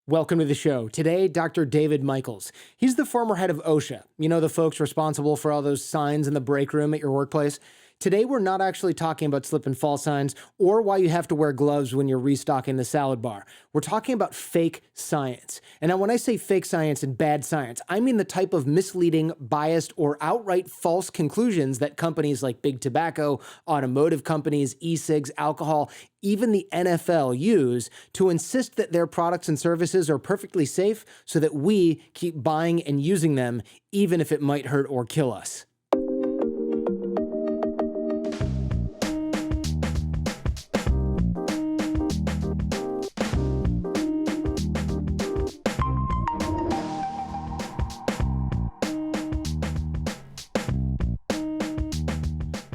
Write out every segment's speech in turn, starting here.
Welcome to the show. Today, Dr. David Michaels. He's the former head of OSHA. You know, the folks responsible for all those signs in the break room at your workplace. Today, we're not actually talking about slip and fall signs or why you have to wear gloves when you're restocking the salad bar. We're talking about fake science. And now when I say fake science and bad science, I mean the type of misleading, biased, or outright false conclusions that companies like Big Tobacco, automotive companies, e-cigs, alcohol, even the NFL use to insist that their products and services are perfectly safe so that we keep buying and using them, even if it might hurt or kill us.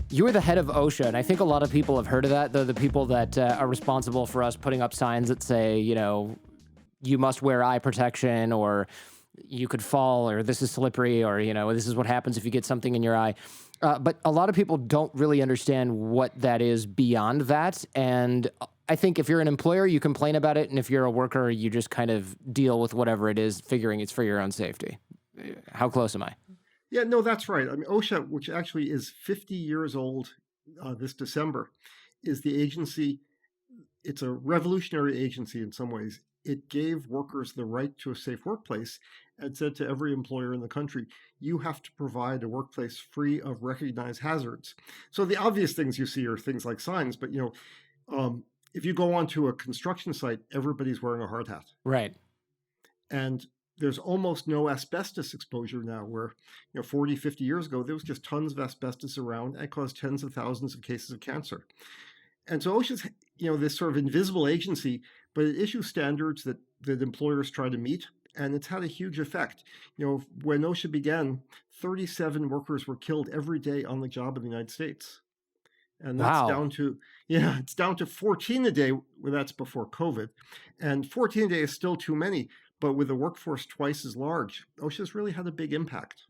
You were the head of OSHA, and I think a lot of people have heard of that. They're the people that are responsible for us putting up signs that say, you know, you must wear eye protection, or you could fall, or this is slippery, or, you know, this is what happens if you get something in your eye. But a lot of people don't really understand what that is beyond that. And I think if you're an employer, you complain about it. And if you're a worker, you just kind of deal with whatever it is, figuring it's for your own safety. How close am I? Yeah, no, that's right. I mean, OSHA, which actually is 50 years old this December, is the agency. It's a revolutionary agency in some ways. It gave workers the right to a safe workplace and said to every employer in the country, you have to provide a workplace free of recognized hazards. So the obvious things you see are things like signs, but if you go onto a construction site, everybody's wearing a hard hat. Right. And there's almost no asbestos exposure now, where 40, 50 years ago, there was just tons of asbestos around and caused tens of thousands of cases of cancer. And so OSHA's, this sort of invisible agency, but it issues standards that employers try to meet, and it's had a huge effect. When OSHA began, 37 workers were killed every day on the job in the United States. And that's down to, it's down to 14 a day. Well, that's before COVID. And 14 a day is still too many. But with a workforce twice as large, OSHA's really had a big impact.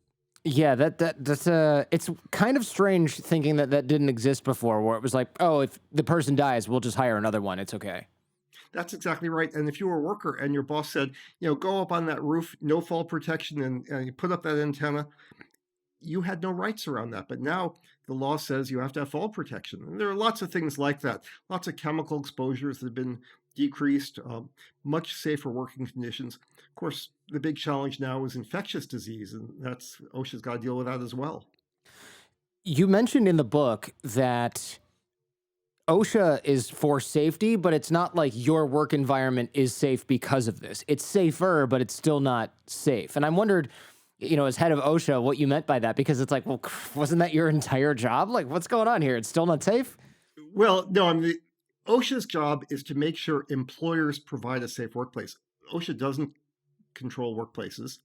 Yeah, that's it's kind of strange thinking that didn't exist before, where it was like, oh, if the person dies, we'll just hire another one. It's okay. That's exactly right. And if you were a worker and your boss said, go up on that roof, no fall protection, and you put up that antenna, you had no rights around that. But now the law says you have to have fall protection. And there are lots of things like that. Lots of chemical exposures that have been decreased, much safer working conditions. Of course, the big challenge now is infectious disease, and that's OSHA's got to deal with that as well. You mentioned in the book that OSHA is for safety, but it's not like your work environment is safe because of this. It's safer, but it's still not safe. And I wondered, as head of OSHA, what you meant by that, because it's like, well, wasn't that your entire job? Like, what's going on here? It's still not safe? Well, no, OSHA's job is to make sure employers provide a safe workplace. OSHA doesn't control workplaces.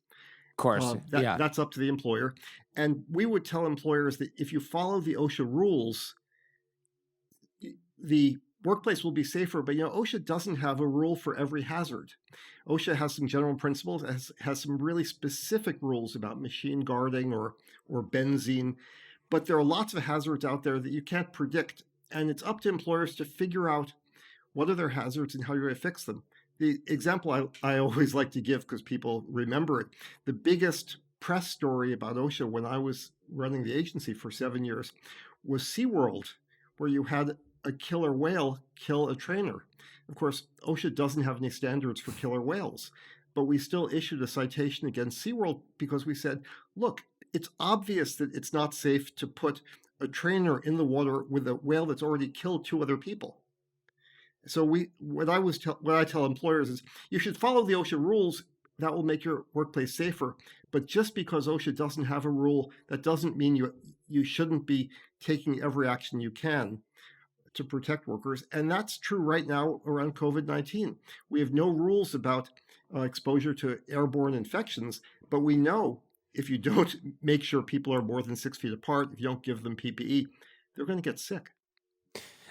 Of course, that's up to the employer. And we would tell employers that if you follow the OSHA rules, the workplace will be safer. But OSHA doesn't have a rule for every hazard. OSHA has some general principles, has some really specific rules about machine guarding or benzene. But there are lots of hazards out there that you can't predict. And it's up to employers to figure out what are their hazards and how you're going to fix them. The example I always like to give, because people remember it, the biggest press story about OSHA when I was running the agency for 7 years was SeaWorld, where you had a killer whale kill a trainer. Of course, OSHA doesn't have any standards for killer whales, but we still issued a citation against SeaWorld because we said, look, it's obvious that it's not safe to put a trainer in the water with a whale that's already killed 2 other people. So what I tell employers is you should follow the OSHA rules. That will make your workplace safer. But just because OSHA doesn't have a rule, that doesn't mean you shouldn't be taking every action you can to protect workers. And that's true right now around COVID-19. We have no rules about exposure to airborne infections, but we know if you don't make sure people are more than 6 feet apart, if you don't give them PPE, they're going to get sick.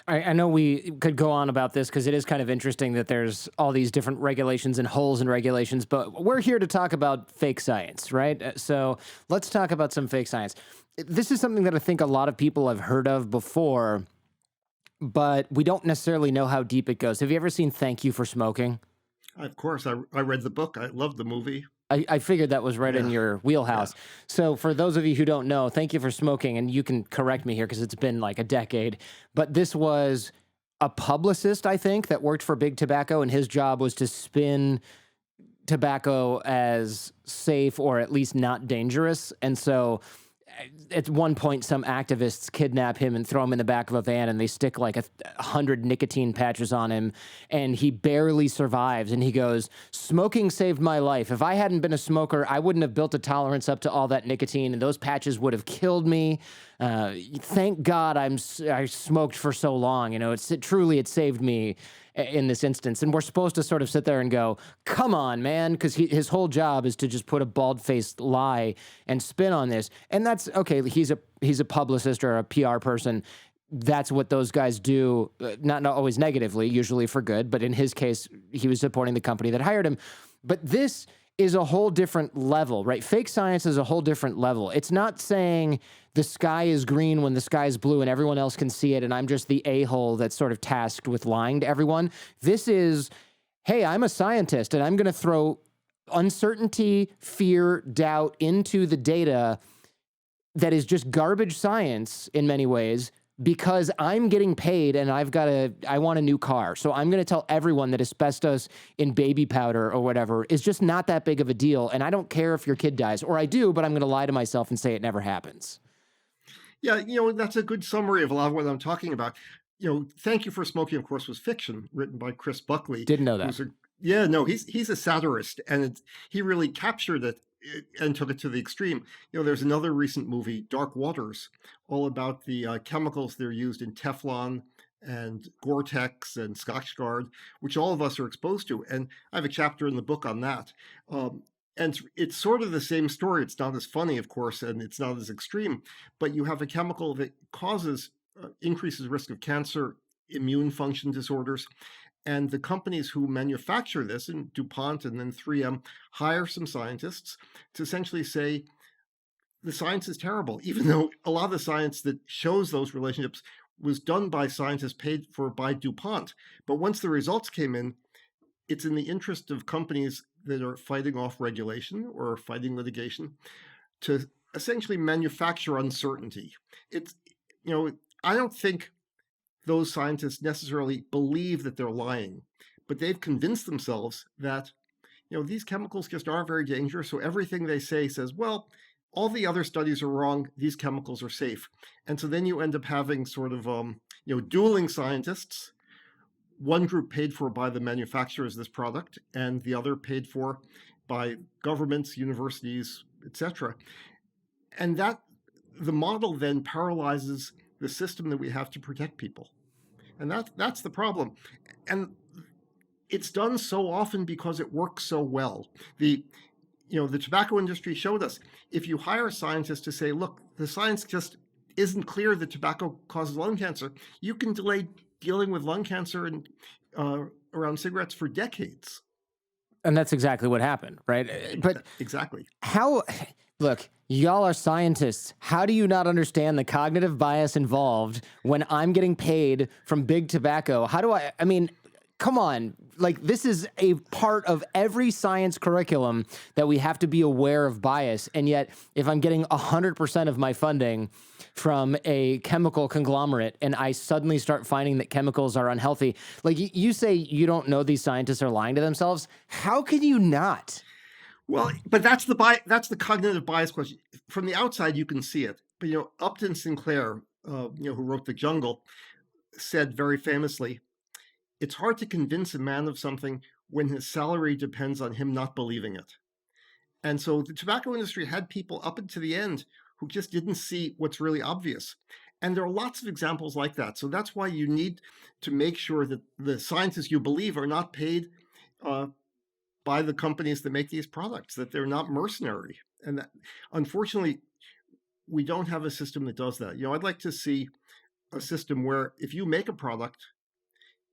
I know we could go on about this because it is kind of interesting that there's all these different regulations and holes in regulations, but we're here to talk about fake science, right? So let's talk about some fake science. This is something that I think a lot of people have heard of before, but we don't necessarily know how deep it goes. Have you ever seen Thank You for Smoking? Of course, I read the book. I loved the movie. I figured that was right in Yeah, your yeah. wheelhouse. So, for those of you who don't know, thank you for smoking, and you can correct me here because it's been like a decade. But this was a publicist, I think, that worked for Big Tobacco, and his job was to spin tobacco as safe or at least not dangerous. And so at one point, some activists kidnap him and throw him in the back of a van, and they stick like 100 nicotine patches on him, and he barely survives. And he goes, "Smoking saved my life. If I hadn't been a smoker, I wouldn't have built a tolerance up to all that nicotine, and those patches would have killed me. Thank God I smoked for so long. You know, truly it saved me in this instance." And we're supposed to sort of sit there and go, "Come on, man," because his whole job is to just put a bald-faced lie and spin on this. And that's okay. He's a publicist or a PR person. That's what those guys do. Not always negatively, usually for good. But in his case, he was supporting the company that hired him. But this is a whole different level, right? Fake science is a whole different level. It's not saying the sky is green when the sky is blue and everyone else can see it, and I'm just the a-hole that's sort of tasked with lying to everyone. This is, hey, I'm a scientist, and I'm going to throw uncertainty, fear, doubt into the data that is just garbage science in many ways, because I'm getting paid and I want a new car. So I'm going to tell everyone that asbestos in baby powder or whatever is just not that big of a deal. And I don't care if your kid dies, or I do, but I'm going to lie to myself and say it never happens. Yeah, that's a good summary of a lot of what I'm talking about. Thank You for Smoking, of course, was fiction written by Chris Buckley, Didn't know that. who's a yeah, no, he's a satirist, and he really captured it and took it to the extreme. There's another recent movie, Dark Waters, all about the chemicals that are used in Teflon and Gore-Tex and Scotchgard, which all of us are exposed to. And I have a chapter in the book on that. And it's sort of the same story. It's not as funny, of course, and it's not as extreme, but you have a chemical that increases risk of cancer, immune function disorders. And the companies who manufacture this, and DuPont and then 3M, hire some scientists to essentially say the science is terrible, even though a lot of the science that shows those relationships was done by scientists paid for by DuPont. But once the results came in, it's in the interest of companies that are fighting off regulation or fighting litigation to essentially manufacture uncertainty. I don't think those scientists necessarily believe that they're lying, but they've convinced themselves that these chemicals just aren't very dangerous. So everything they say says, well, all the other studies are wrong. These chemicals are safe. And so then you end up having sort of dueling scientists. One group paid for by the manufacturers of this product, and the other paid for by governments, universities, etc. And that the model then paralyzes the system that we have to protect people. And that's the problem. And it's done so often because it works so well. The tobacco industry showed us, if you hire a scientist to say, look, the science just isn't clear that tobacco causes lung cancer, you can delay dealing with lung cancer and around cigarettes for decades. And that's exactly what happened, right? But exactly. Look, y'all are scientists. How do you not understand the cognitive bias involved when I'm getting paid from Big Tobacco? I mean, come on. Like, this is a part of every science curriculum that we have to be aware of bias. And yet, if I'm getting 100% of my funding from a chemical conglomerate and I suddenly start finding that chemicals are unhealthy, like you say you don't know these scientists are lying to themselves. How can you not? Well, but that's the cognitive bias question. From the outside, you can see it. But Upton Sinclair, who wrote The Jungle, said very famously, "It's hard to convince a man of something when his salary depends on him not believing it." And so the tobacco industry had people up until the end who just didn't see what's really obvious. And there are lots of examples like that. So that's why you need to make sure that the scientists you believe are not paid by the companies that make these products, that they're not mercenary. And that, unfortunately, we don't have a system that does that. I'd like to see a system where if you make a product,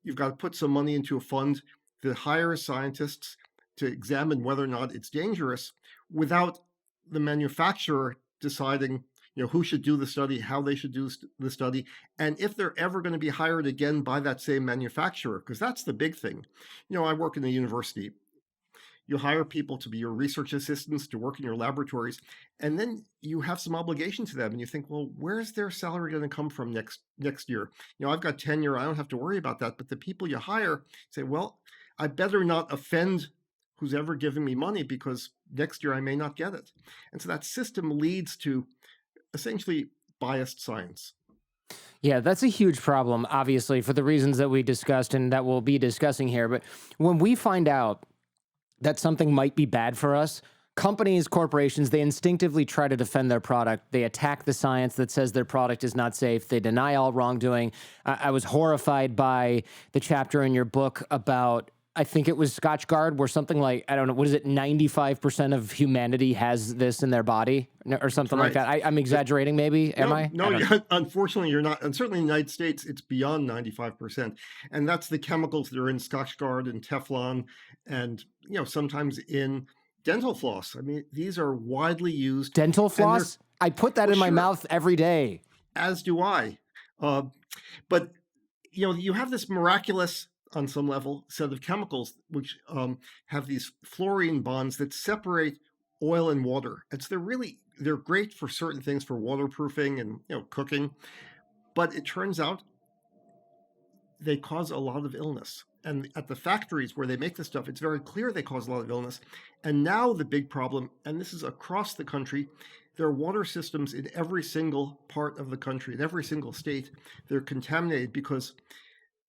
you've got to put some money into a fund that hires scientists to examine whether or not it's dangerous without the manufacturer deciding, who should do the study, how they should do the study, and if they're ever going to be hired again by that same manufacturer, because that's the big thing. I work in a university. You hire people to be your research assistants, to work in your laboratories, and then you have some obligation to them. And you think, well, where's their salary going to come from next year? I've got tenure, I don't have to worry about that. But the people you hire say, well, I better not offend who's ever giving me money, because next year I may not get it. And so that system leads to essentially biased science. Yeah, that's a huge problem, obviously, for the reasons that we discussed and that we'll be discussing here. But when we find out that something might be bad for us, companies, corporations, they instinctively try to defend their product. They attack the science that says their product is not safe. They deny all wrongdoing. I was horrified by the chapter in your book about, I think it was Scotchgard, where something like, I don't know, what is it, 95% of humanity has this in their body or something like that. I'm exaggerating maybe, am I? No, unfortunately you're not. And certainly in the United States, it's beyond 95%. And that's the chemicals that are in Scotchgard and Teflon and, sometimes in dental floss. I mean, these are widely used. Dental floss? I put that in my mouth every day. As do I. But, you have this miraculous, on some level, set of chemicals which have these fluorine bonds that separate oil and water. And so they're great for certain things, for waterproofing and cooking. But it turns out they cause a lot of illness. And at the factories where they make this stuff, it's very clear they cause a lot of illness. And now the big problem, and this is across the country, there are water systems in every single part of the country, in every single state. They're contaminated because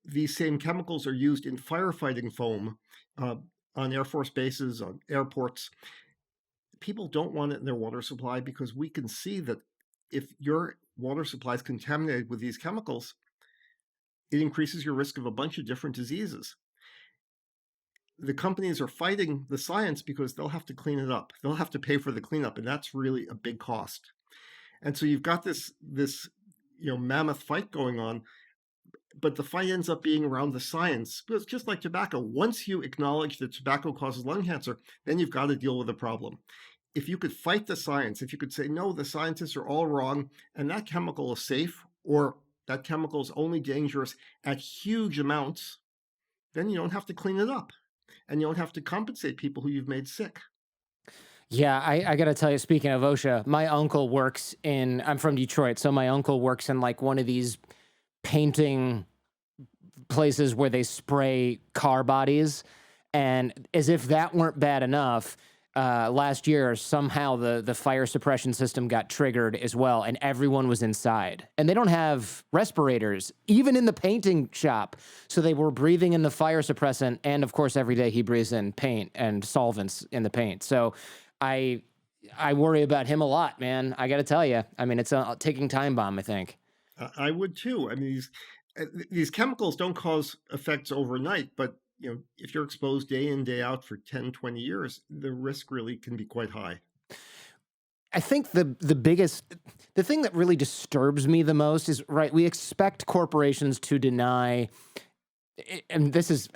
these same chemicals are used in firefighting foam on Air Force bases, on airports. People don't want it in their water supply because we can see that if your water supply is contaminated with these chemicals, it increases your risk of a bunch of different diseases. The companies are fighting the science because they'll have to clean it up. They'll have to pay for the cleanup, and that's really a big cost. And so you've got this mammoth fight going on. But the fight ends up being around the science. Because just like tobacco, once you acknowledge that tobacco causes lung cancer, then you've got to deal with the problem. If you could fight the science, if you could say, no, the scientists are all wrong, and that chemical is safe, or that chemical is only dangerous at huge amounts, then you don't have to clean it up. And you don't have to compensate people who you've made sick. Yeah, I got to tell you, speaking of OSHA, my uncle works I'm from Detroit, so my uncle works in like one of these painting places where they spray car bodies. And as if that weren't bad enough, last year, somehow the fire suppression system got triggered as well, and everyone was inside. And they don't have respirators, even in the painting shop. So they were breathing in the fire suppressant, and of course, every day he breathes in paint and solvents in the paint. So I worry about him a lot, man. I got to tell you. I mean, it's a ticking time bomb, I think. I would too. I mean, these chemicals don't cause effects overnight, but if you're exposed day in, day out for 10, 20 years, the risk really can be quite high. I think the thing that really disturbs me the most is, right, we expect corporations to deny, and this is,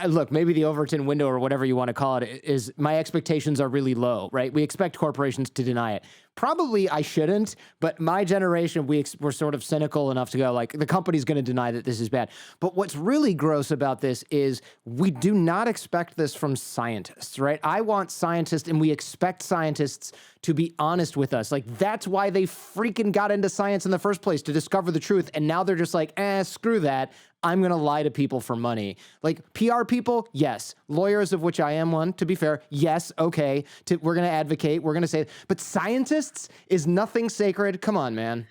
look, maybe the Overton window or whatever you want to call it, is my expectations are really low, right? We expect corporations to deny it. Probably I shouldn't, but my generation, we're sort of cynical enough to go like, the company's going to deny that this is bad. But what's really gross about this is we do not expect this from scientists, right? I want scientists, and we expect scientists to be honest with us. Like, that's why they freaking got into science in the first place, to discover the truth. And now they're just like, screw that. I'm going to lie to people for money. Like, PR people, yes. Lawyers, of which I am one, to be fair, yes, okay. We're going to advocate. We're going to say, but scientists, is nothing sacred? Come on, man.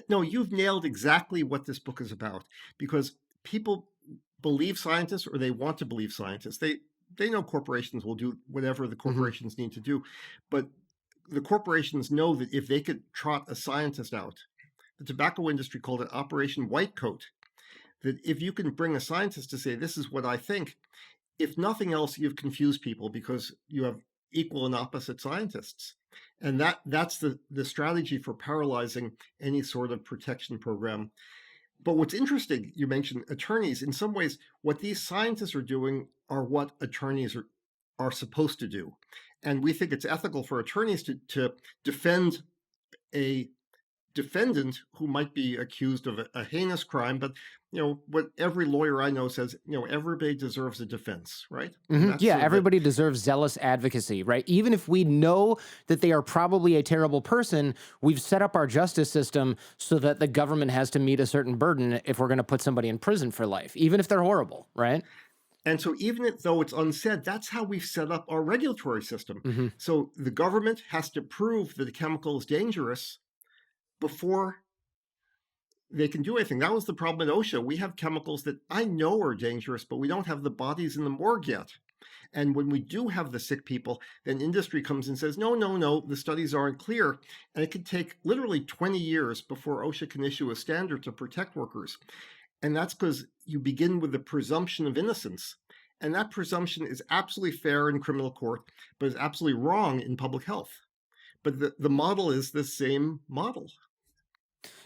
No, you've nailed exactly what this book is about, because people believe scientists, or they want to believe scientists. They know corporations will do whatever the corporations need to do, but the corporations know that if they could trot a scientist out, the tobacco industry called it Operation White Coat, that if you can bring a scientist to say, this is what I think, if nothing else, you've confused people because you have equal and opposite scientists. And that's the strategy for paralyzing any sort of protection program. But what's interesting, you mentioned attorneys. In some ways, what these scientists are doing are what attorneys are supposed to do. And we think it's ethical for attorneys to defend a defendant who might be accused of a heinous crime, but what every lawyer I know says, everybody deserves a defense, right? And that's Yeah, sort of everybody deserves zealous advocacy, right? Even if we know that they are probably a terrible person, we've set up our justice system so that the government has to meet a certain burden if we're going to put somebody in prison for life, even if they're horrible, right? And so even though it's unsaid, that's how we've set up our regulatory system. hmm So the government has to prove that a chemical is dangerous before they can do anything. That was the problem at OSHA. We have chemicals that I know are dangerous, but we don't have the bodies in the morgue yet. And when we do have the sick people, then industry comes and says, no, no, no, the studies aren't clear. And it could take literally 20 years before OSHA can issue a standard to protect workers. And that's because you begin with the presumption of innocence. And that presumption is absolutely fair in criminal court, but is absolutely wrong in public health. But the model is the same model.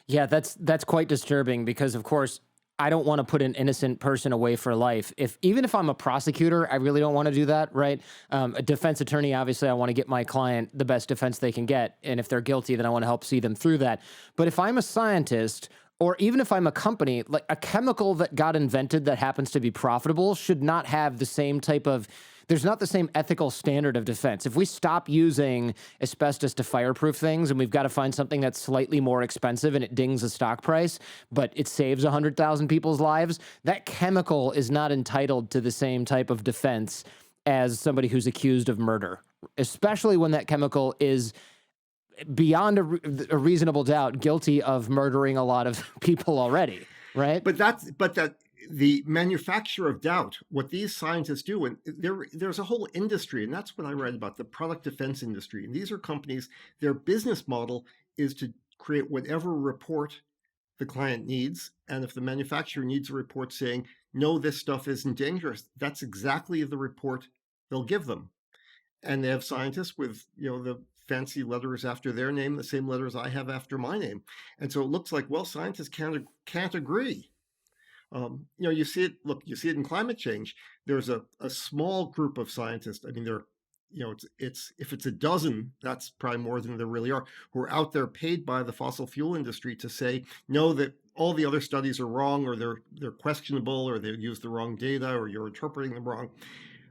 Yeah, that's quite disturbing because, of course, I don't want to put an innocent person away for life. Even if I'm a prosecutor, I really don't want to do that, right? A defense attorney, obviously, I want to get my client the best defense they can get, and if they're guilty, then I want to help see them through that. But if I'm a scientist, or even if I'm a company, like a chemical that got invented that happens to be profitable should not have the same type of, there's not the same ethical standard of defense. If we stop using asbestos to fireproof things and we've got to find something that's slightly more expensive and it dings the stock price, but it saves 100,000 people's lives, that chemical is not entitled to the same type of defense as somebody who's accused of murder, especially when that chemical is beyond a reasonable doubt guilty of murdering a lot of people already, right? But that the manufacture of doubt, what these scientists do, and there's a whole industry, and that's what I read about, the product defense industry. And these are companies, their business model is to create whatever report the client needs. And if the manufacturer needs a report saying, no, this stuff isn't dangerous, that's exactly the report they'll give them. And they have scientists with, the fancy letters after their name, the same letters I have after my name. And so it looks like, well, scientists can't agree. You see it. Look, you see it in climate change. There's a small group of scientists. I mean, it's if it's a dozen, that's probably more than there really are, who are out there paid by the fossil fuel industry to say no, that all the other studies are wrong, or they're questionable, or they use the wrong data, or you're interpreting them wrong.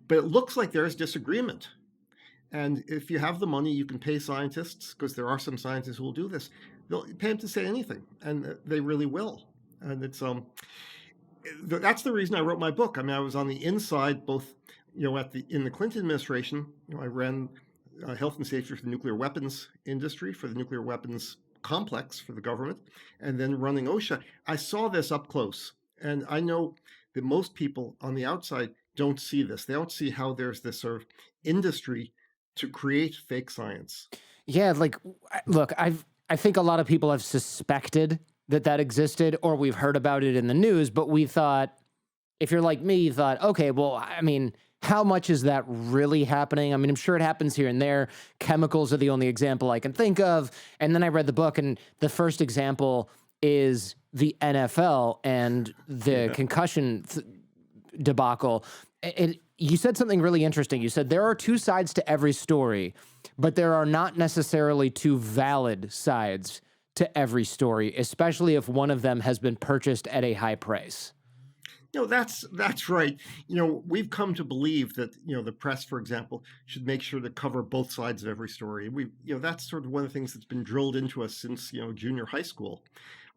But it looks like there's disagreement. And if you have the money, you can pay scientists, because there are some scientists who will do this. They'll pay them to say anything, and they really will. And that's the reason I wrote my book. I mean, I was on the inside, both in the Clinton administration. I ran health and safety for the nuclear weapons industry, for the nuclear weapons complex for the government, and then running OSHA. I saw this up close, and I know that most people on the outside don't see this. They don't see how there's this sort of industry to create fake science. Yeah, look, I think a lot of people have suspected that existed, or we've heard about it in the news, but we thought, if you're like me, you thought, okay, well, I mean, how much is that really happening? I mean, I'm sure it happens here and there. Chemicals are the only example I can think of. And then I read the book, and the first example is the NFL and the concussion debacle. You said something really interesting. You said there are two sides to every story, but there are not necessarily two valid sides to every story, especially if one of them has been purchased at a high price. That's right. We've come to believe that, the press, for example, should make sure to cover both sides of every story. That's sort of one of the things that's been drilled into us since, junior high school.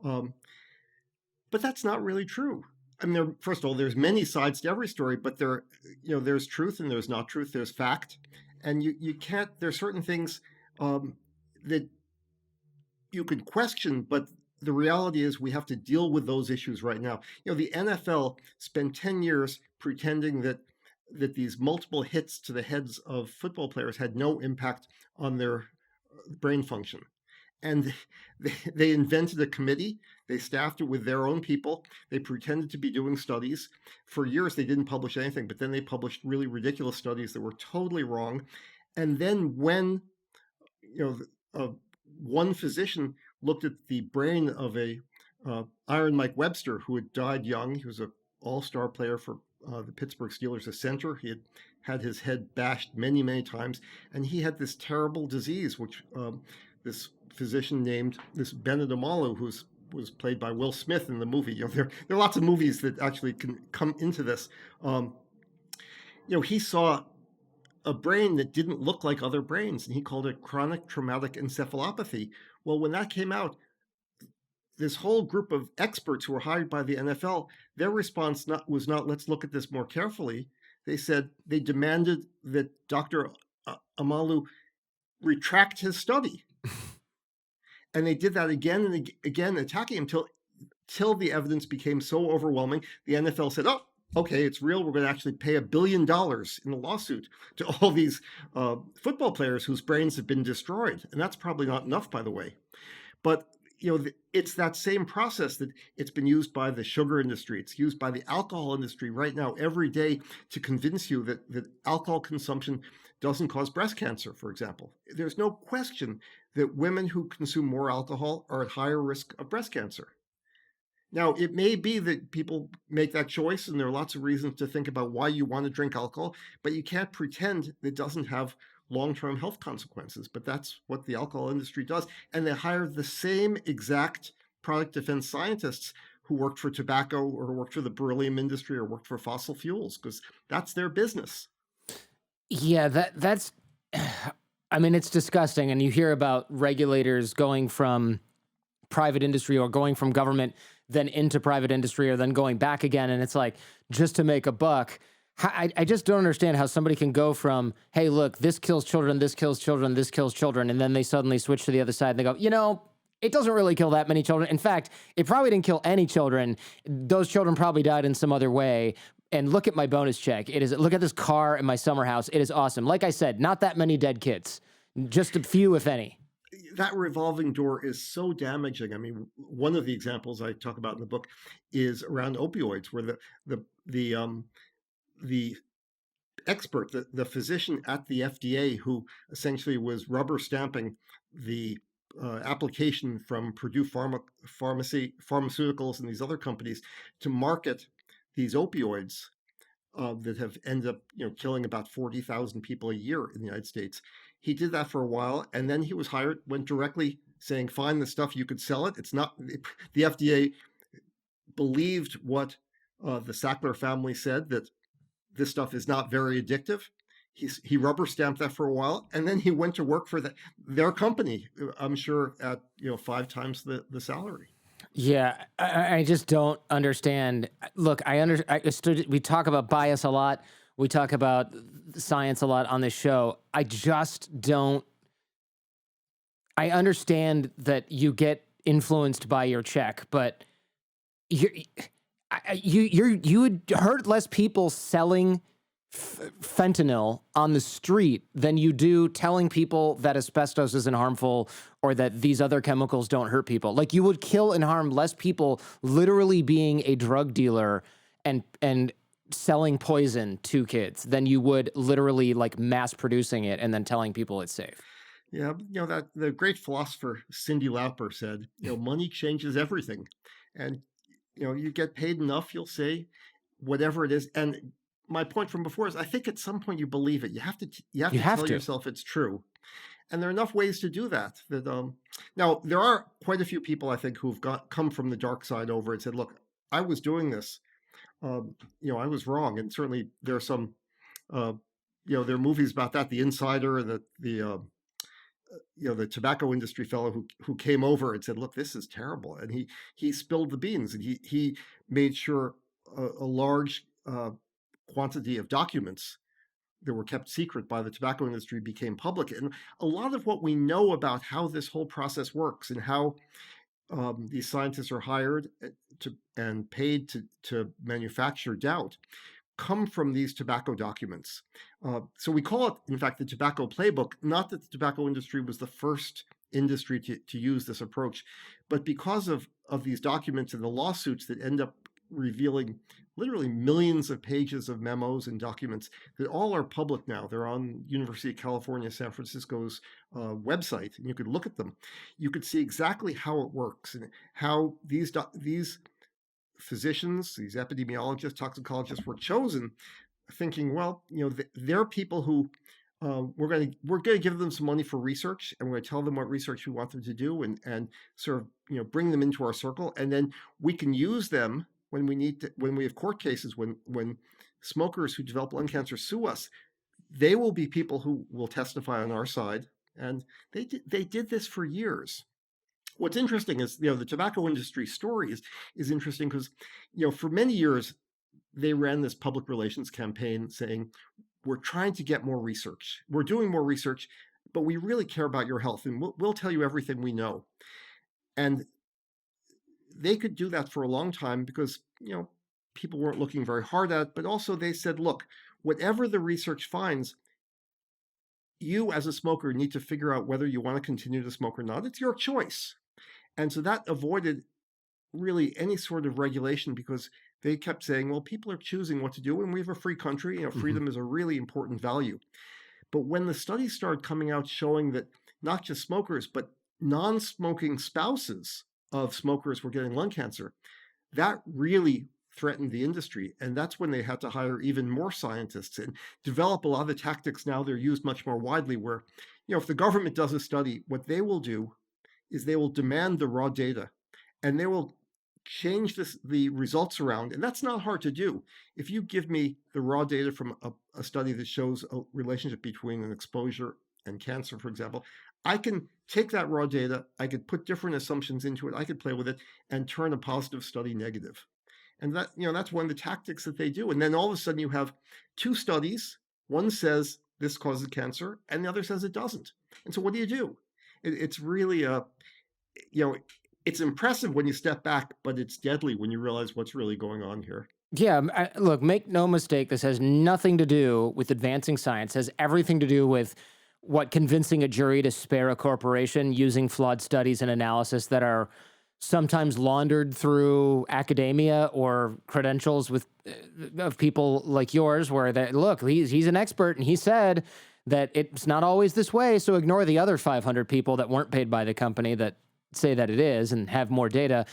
But that's not really true. I mean, first of all, there's many sides to every story, but there's truth and there's not truth. There's fact, and you can't. There's certain things that you could question, but the reality is we have to deal with those issues right now. The NFL spent 10 years pretending that these multiple hits to the heads of football players had no impact on their brain function. And they invented a committee. They staffed it with their own people. They pretended to be doing studies. For years, they didn't publish anything, but then they published really ridiculous studies that were totally wrong. And then when, one physician looked at the brain of a Iron Mike Webster, who had died young. He was an all-star player for the Pittsburgh Steelers, a center. He had his head bashed many, many times, and he had this terrible disease, which this physician named this Benedict Omalu, was played by Will Smith in the movie. There are lots of movies that actually can come into this. He saw a brain that didn't look like other brains, and he called it chronic traumatic encephalopathy. Well, when that came out, this whole group of experts who were hired by the NFL, their response was not let's look at this more carefully. They demanded that Dr. Omalu retract his study. And they did that again and again, attacking him till the evidence became so overwhelming. The NFL said, oh, okay, it's real. We're going to actually pay $1 billion in a lawsuit to all these football players whose brains have been destroyed. And that's probably not enough, by the way. But it's that same process that it's been used by the sugar industry. It's used by the alcohol industry right now every day to convince you that alcohol consumption doesn't cause breast cancer, for example. There's no question that women who consume more alcohol are at higher risk of breast cancer. Now, it may be that people make that choice, and there are lots of reasons to think about why you want to drink alcohol, but you can't pretend it doesn't have long-term health consequences. But that's what the alcohol industry does. And they hire the same exact product defense scientists who worked for tobacco or worked for the beryllium industry or worked for fossil fuels, because that's their business. Yeah, that's, I mean, it's disgusting. And you hear about regulators going from private industry or going from government then into private industry or then going back again. And it's like, just to make a buck. I just don't understand how somebody can go from, hey, look, this kills children, this kills children, this kills children. And then they suddenly switch to the other side and they go, it doesn't really kill that many children. In fact, it probably didn't kill any children. Those children probably died in some other way. And look at my bonus check. Look at this car in my summer house. It is awesome. Like I said, not that many dead kids, just a few, if any. That revolving door is so damaging. I mean, one of the examples I talk about in the book is around opioids, where the expert, the physician at the FDA, who essentially was rubber stamping the application from Purdue Pharmaceuticals and these other companies to market these opioids that have ended up, killing about 40,000 people a year in the United States. He did that for a while, and then he was hired, went directly saying, fine, the stuff, you could sell it. It's not, the FDA believed what the Sackler family said, that this stuff is not very addictive. He rubber stamped that for a while, and then he went to work for their company, I'm sure at 5 times the salary. Yeah, I just don't understand. Look, we talk about bias a lot. We talk about science a lot on this show. I just don't. I understand that you get influenced by your check, but you would hurt less people selling fentanyl on the street than you do telling people that asbestos isn't harmful or that these other chemicals don't hurt people. Like, you would kill and harm less people literally being a drug dealer and selling poison to kids than you would literally like mass producing it and then telling people it's safe. Yeah, that the great philosopher Cyndi Lauper said, money changes everything. And you get paid enough, you'll say whatever it is. And my point from before is, I think at some point you believe it. You have to tell yourself it's true. And there are enough ways to do that. Now, there are quite a few people, I think, who've come from the dark side over and said, look, I was doing this. I was wrong. And certainly there are some, there are movies about that, The Insider and the tobacco industry fellow who came over and said, look, this is terrible. And he spilled the beans, and he made sure a large quantity of documents that were kept secret by the tobacco industry became public. And a lot of what we know about how this whole process works and how these scientists are hired and paid to manufacture doubt come from these tobacco documents. So we call it, in fact, the Tobacco Playbook, not that the tobacco industry was the first industry to use this approach, but because of these documents and the lawsuits that end up revealing literally millions of pages of memos and documents that all are public now. They're on University of California, San Francisco's website, and you could look at them. You could see exactly how it works and how these physicians, these epidemiologists, toxicologists were chosen, thinking, well, they're people who we're going to give them some money for research, and we're going to tell them what research we want them to do, and sort of bring them into our circle, and then we can use them when we need to, when we have court cases, when smokers who develop lung cancer sue us. They will be people who will testify on our side, and they did this for years. What's interesting is the tobacco industry story is interesting because for many years they ran this public relations campaign saying, we're trying to get more research. We're doing more research, but we really care about your health, and we'll tell you everything we know. And they could do that for a long time because, people weren't looking very hard at it, but also they said, look, whatever the research finds, you as a smoker need to figure out whether you want to continue to smoke or not. It's your choice. And so that avoided really any sort of regulation because they kept saying, well, people are choosing what to do, and we have a free country. Freedom is a really important value. But when the studies started coming out showing that not just smokers, but non-smoking spouses of smokers were getting lung cancer, that really threatened the industry. And that's when they had to hire even more scientists and develop a lot of the tactics. Now they're used much more widely where, if the government does a study, what they will do is they will demand the raw data, and they will change the results around. And that's not hard to do. If you give me the raw data from a study that shows a relationship between an exposure and cancer, for example, I can take that raw data, I could put different assumptions into it, I could play with it and turn a positive study negative. And that's one of the tactics that they do. And then all of a sudden you have two studies. One says this causes cancer, and the other says it doesn't. And so what do? It's really it's impressive when you step back, but it's deadly when you realize what's really going on here. Yeah, look, make no mistake, this has nothing to do with advancing science. It has everything to do with convincing a jury to spare a corporation using flawed studies and analysis that are sometimes laundered through academia or credentials of people like yours, where look, he's an expert and he said that it's not always this way, so ignore the other 500 people that weren't paid by the company that say that it is and have more data.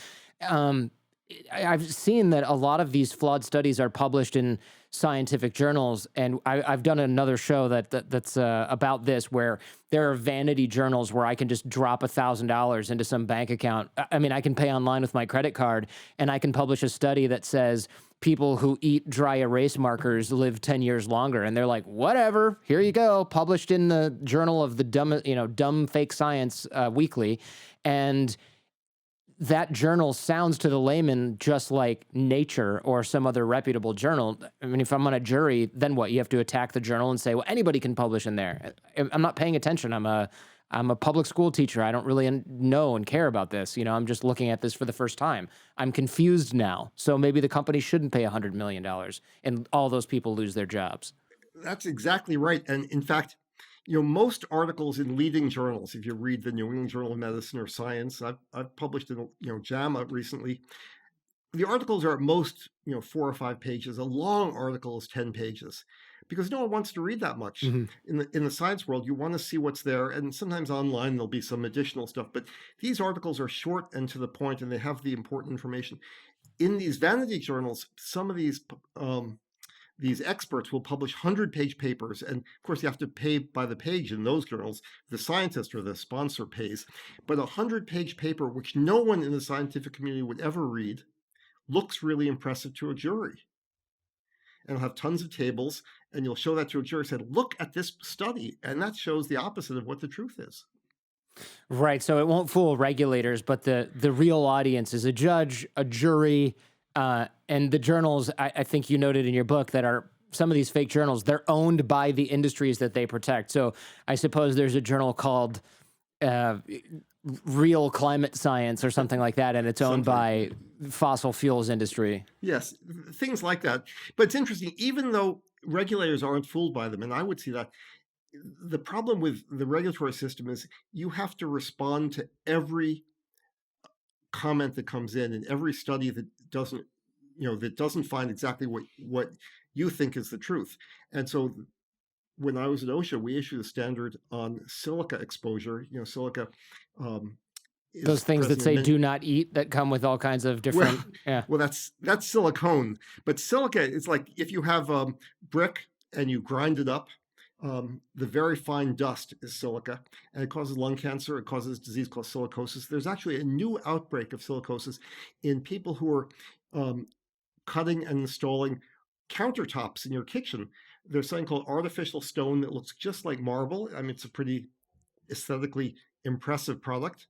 I've seen that a lot of these flawed studies are published in scientific journals, and I've done another show that's about this, where there are vanity journals where I can just drop $1,000 into some bank account. I mean, I can pay online with my credit card, and I can publish a study that says people who eat dry erase markers live 10 years longer, and they're like, whatever, here you go, published in the Journal of the Dumb Fake Science Weekly, and that journal sounds to the layman just like Nature or some other reputable journal. I mean, if I'm on a jury, then what? You have to attack the journal and say, well, anybody can publish in there. I'm not paying attention. I'm a public school teacher. I don't really know and care about this. I'm just looking at this for the first time. I'm confused now. So maybe the company shouldn't pay $100 million and all those people lose their jobs. That's exactly right. And in fact, most articles in leading journals, if you read the New England Journal of Medicine or Science, I've published in JAMA recently. The articles are at most 4 or 5 pages. A long article is 10 pages, because no one wants to read that much. Mm-hmm. In the science world, you want to see what's there, and sometimes online there'll be some additional stuff. But these articles are short and to the point, and they have the important information. In these vanity journals, some of these experts will publish 100-page papers. And of course, you have to pay by the page in those journals. The scientist or the sponsor pays. But a 100-page paper, which no one in the scientific community would ever read, looks really impressive to a jury. And it'll have tons of tables, and you'll show that to a jury and say, look at this study. And that shows the opposite of what the truth is. Right. So it won't fool regulators, but the real audience is a judge, a jury, and the journals, I think you noted in your book, that are some of these fake journals, they're owned by the industries that they protect. So I suppose there's a journal called Real Climate Science or something like that, and it's owned by fossil fuels industry. Yes, things like that. But it's interesting, even though regulators aren't fooled by them, and I would see that, the problem with the regulatory system is you have to respond to every comment that comes in and every study that doesn't find exactly what you think is the truth. And so when I was at OSHA, we issued a standard on silica exposure. Silica those things that say do not eat, that come with all kinds of different well that's silicone. But silica is like if you have brick and you grind it up, the very fine dust is silica, and it causes lung cancer. It causes a disease called silicosis. There's actually a new outbreak of silicosis in people who are cutting and installing countertops in your kitchen. There's something called artificial stone that looks just like marble. I mean, it's a pretty aesthetically impressive product,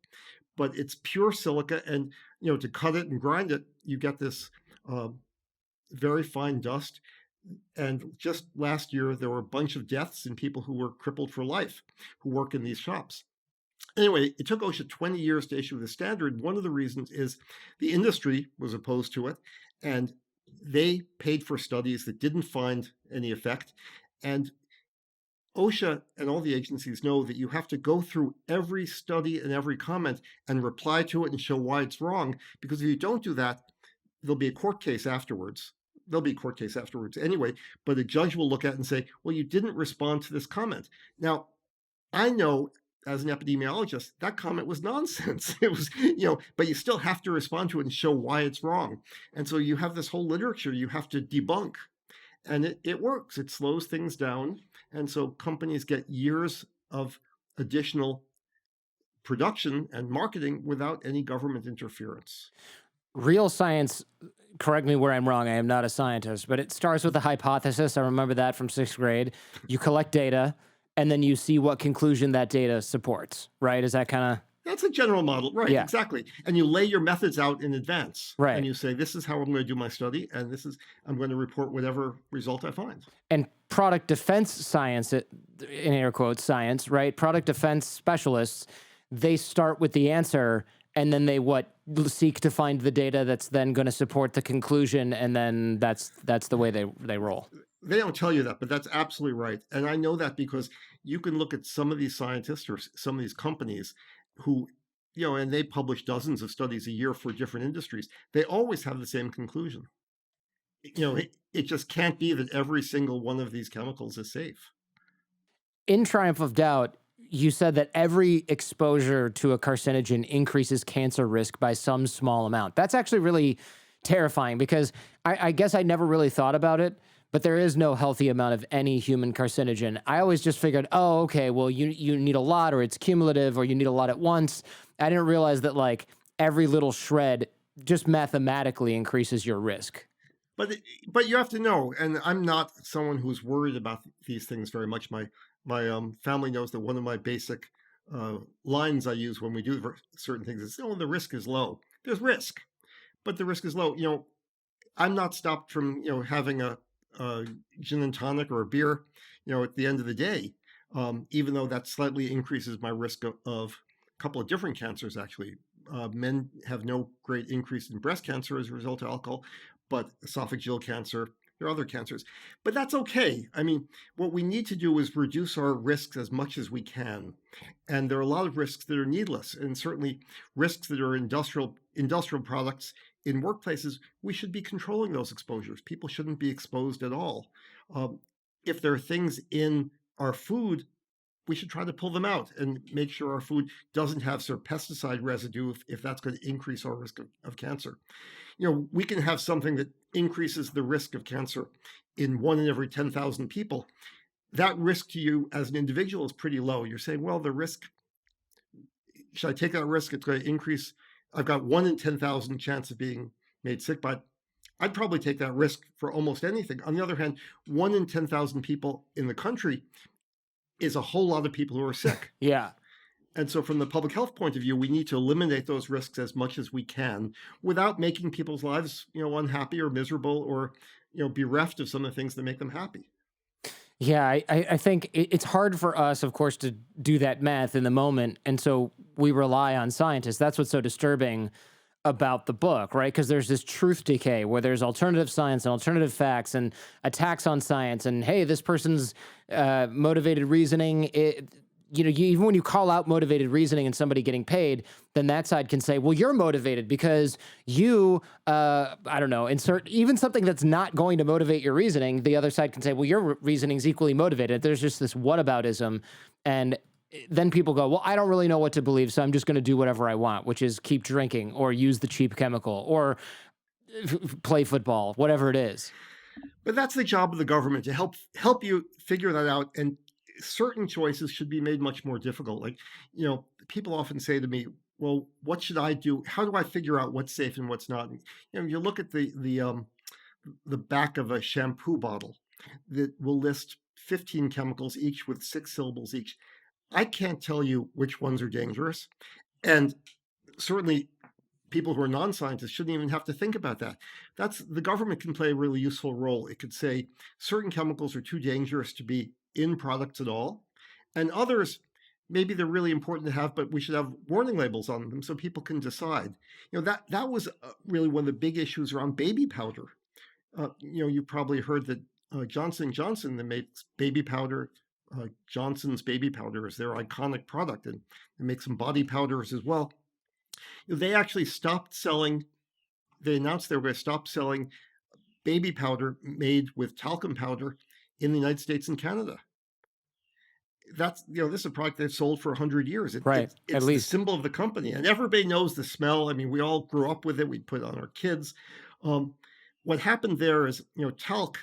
but it's pure silica. And, to cut it and grind it, you get this very fine dust. And just last year, there were a bunch of deaths in people who were crippled for life who work in these shops. Anyway, it took OSHA 20 years to issue the standard. One of the reasons is the industry was opposed to it, and they paid for studies that didn't find any effect. And OSHA and all the agencies know that you have to go through every study and every comment and reply to it and show why it's wrong, because if you don't do that, there'll be a court case afterwards. There'll be a court case afterwards anyway, but a judge will look at it and say, well, you didn't respond to this comment. Now, I know as an epidemiologist, that comment was nonsense. It was, but you still have to respond to it and show why it's wrong. And so you have this whole literature you have to debunk. And it works. It slows things down. And so companies get years of additional production and marketing without any government interference. Real science, correct me where I'm wrong, I am not a scientist, but it starts with a hypothesis. I remember that from 6th grade. You collect data, and then you see what conclusion that data supports, right? Is that kind of... That's a general model, right? Yeah. Exactly. And you lay your methods out in advance, right? And you say, this is how I'm going to do my study, and I'm going to report whatever result I find. And product defense science, in air quotes, science, right? Product defense specialists, they start with the answer, and then they seek to find the data that's then going to support the conclusion, and then that's the way they roll. They don't tell you that, but that's absolutely right. And I know that because you can look at some of these scientists or some of these companies who, and they publish dozens of studies a year for different industries. They always have the same conclusion. It just can't be that every single one of these chemicals is safe. In Triumph of Doubt, you said that every exposure to a carcinogen increases cancer risk by some small amount. That's actually really terrifying because I guess I never really thought about it, but there is no healthy amount of any human carcinogen. I always just figured, oh, okay, well, you need a lot, or it's cumulative, or you need a lot at once. I didn't realize that, like, every little shred just mathematically increases your risk. But you have to know, and I'm not someone who's worried about these things very much. My family knows that one of my basic lines I use when we do certain things is, the risk is low. There's risk, but the risk is low. I'm not stopped from, having a gin and tonic or a beer, at the end of the day, even though that slightly increases my risk of a couple of different cancers, actually. Men have no great increase in breast cancer as a result of alcohol, but esophageal cancer, there are other cancers. But that's okay. I mean, what we need to do is reduce our risks as much as we can. And there are a lot of risks that are needless, and certainly risks that are industrial products. In workplaces, we should be controlling those exposures. People shouldn't be exposed at all. If there are things in our food, we should try to pull them out and make sure our food doesn't have sort of pesticide residue if that's going to increase our risk of cancer. We can have something that increases the risk of cancer in 1 in every 10,000 people. That risk to you as an individual is pretty low. You're saying, well, the risk, should I take that risk? It's going to increase. I've got 1 in 10,000 chance of being made sick, but I'd probably take that risk for almost anything. On the other hand, 1 in 10,000 people in the country is a whole lot of people who are sick. Yeah. And so from the public health point of view, we need to eliminate those risks as much as we can without making people's lives, unhappy or miserable or, bereft of some of the things that make them happy. Yeah, I think it's hard for us, of course, to do that math in the moment. And so we rely on scientists. That's what's so disturbing about the book, right? Because there's this truth decay where there's alternative science and alternative facts and attacks on science. And, hey, this person's motivated reasoning, even when you call out motivated reasoning and somebody getting paid, then that side can say, well, you're motivated because you, I don't know, insert even something that's not going to motivate your reasoning. The other side can say, well, your reasoning's equally motivated. There's just this whataboutism. And then people go, well, I don't really know what to believe, so I'm just going to do whatever I want, which is keep drinking or use the cheap chemical or play football, whatever it is. But that's the job of the government, to help you figure that out and certain choices should be made much more difficult. Like, people often say to me, well, what should I do? How do I figure out what's safe and what's not? And, you look at the back of a shampoo bottle that will list 15 chemicals each with 6 syllables each. I can't tell you which ones are dangerous. And certainly people who are non-scientists shouldn't even have to think about that. The government can play a really useful role. It could say certain chemicals are too dangerous to be in products at all, and others, maybe they're really important to have, but we should have warning labels on them so people can decide. That was really one of the big issues around baby powder. You probably heard that Johnson & Johnson, that makes baby powder, Johnson's baby powder is their iconic product, and they make some body powders as well. They actually they announced they were going to stop selling baby powder made with talcum powder in the United States and Canada. This is a product they've sold for 100 years. Right, it's at least. the symbol of the company, and everybody knows the smell. I mean, we all grew up with it. We put it on our kids. What happened there is, talc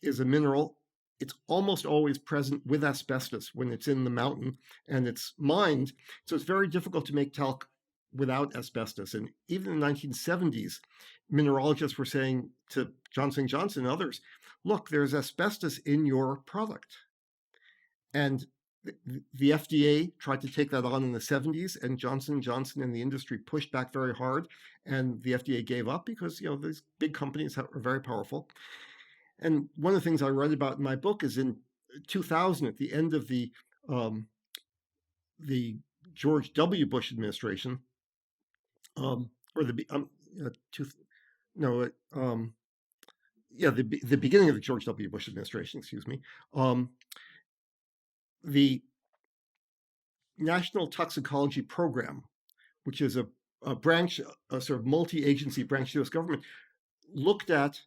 is a mineral. It's almost always present with asbestos when it's in the mountain and it's mined. So it's very difficult to make talc without asbestos. And even in the 1970s, mineralogists were saying to Johnson & Johnson and others, look, there's asbestos in your product. And the FDA tried to take that on in the 70s, and Johnson & Johnson and the industry pushed back very hard, and the FDA gave up because, these big companies are very powerful. And one of the things I write about in my book is in 2000, at the end of the George W. Bush administration, the beginning of the George W. Bush administration, excuse me, the National Toxicology Program, which is a branch, a sort of multi-agency branch of the U.S. government, looked at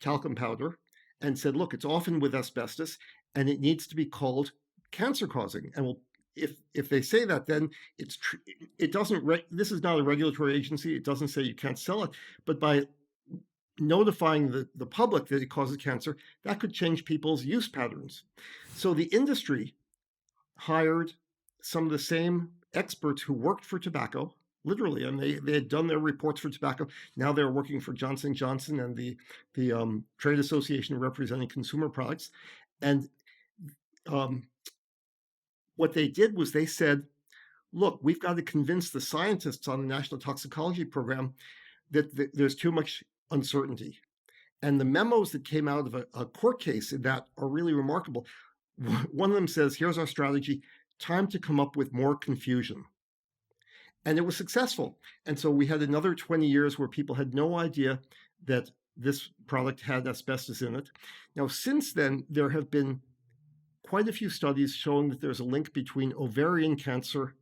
talcum powder and said, look, it's often with asbestos and it needs to be called cancer causing. And if they say that, then it doesn't, this is not a regulatory agency. It doesn't say you can't sell it, but by notifying the public that it causes cancer, that could change people's use patterns. So the industry hired some of the same experts who worked for tobacco, literally, and they had done their reports for tobacco. Now they're working for Johnson & Johnson and the trade association representing consumer products. And what they did was they said, look, we've got to convince the scientists on the National Toxicology Program that there's too much uncertainty. And the memos that came out of a court case in that are really remarkable. One of them says, here's our strategy, time to come up with more confusion. And it was successful. And so we had another 20 years where people had no idea that this product had asbestos in it. Now, since then, there have been quite a few studies showing that there's a link between ovarian cancer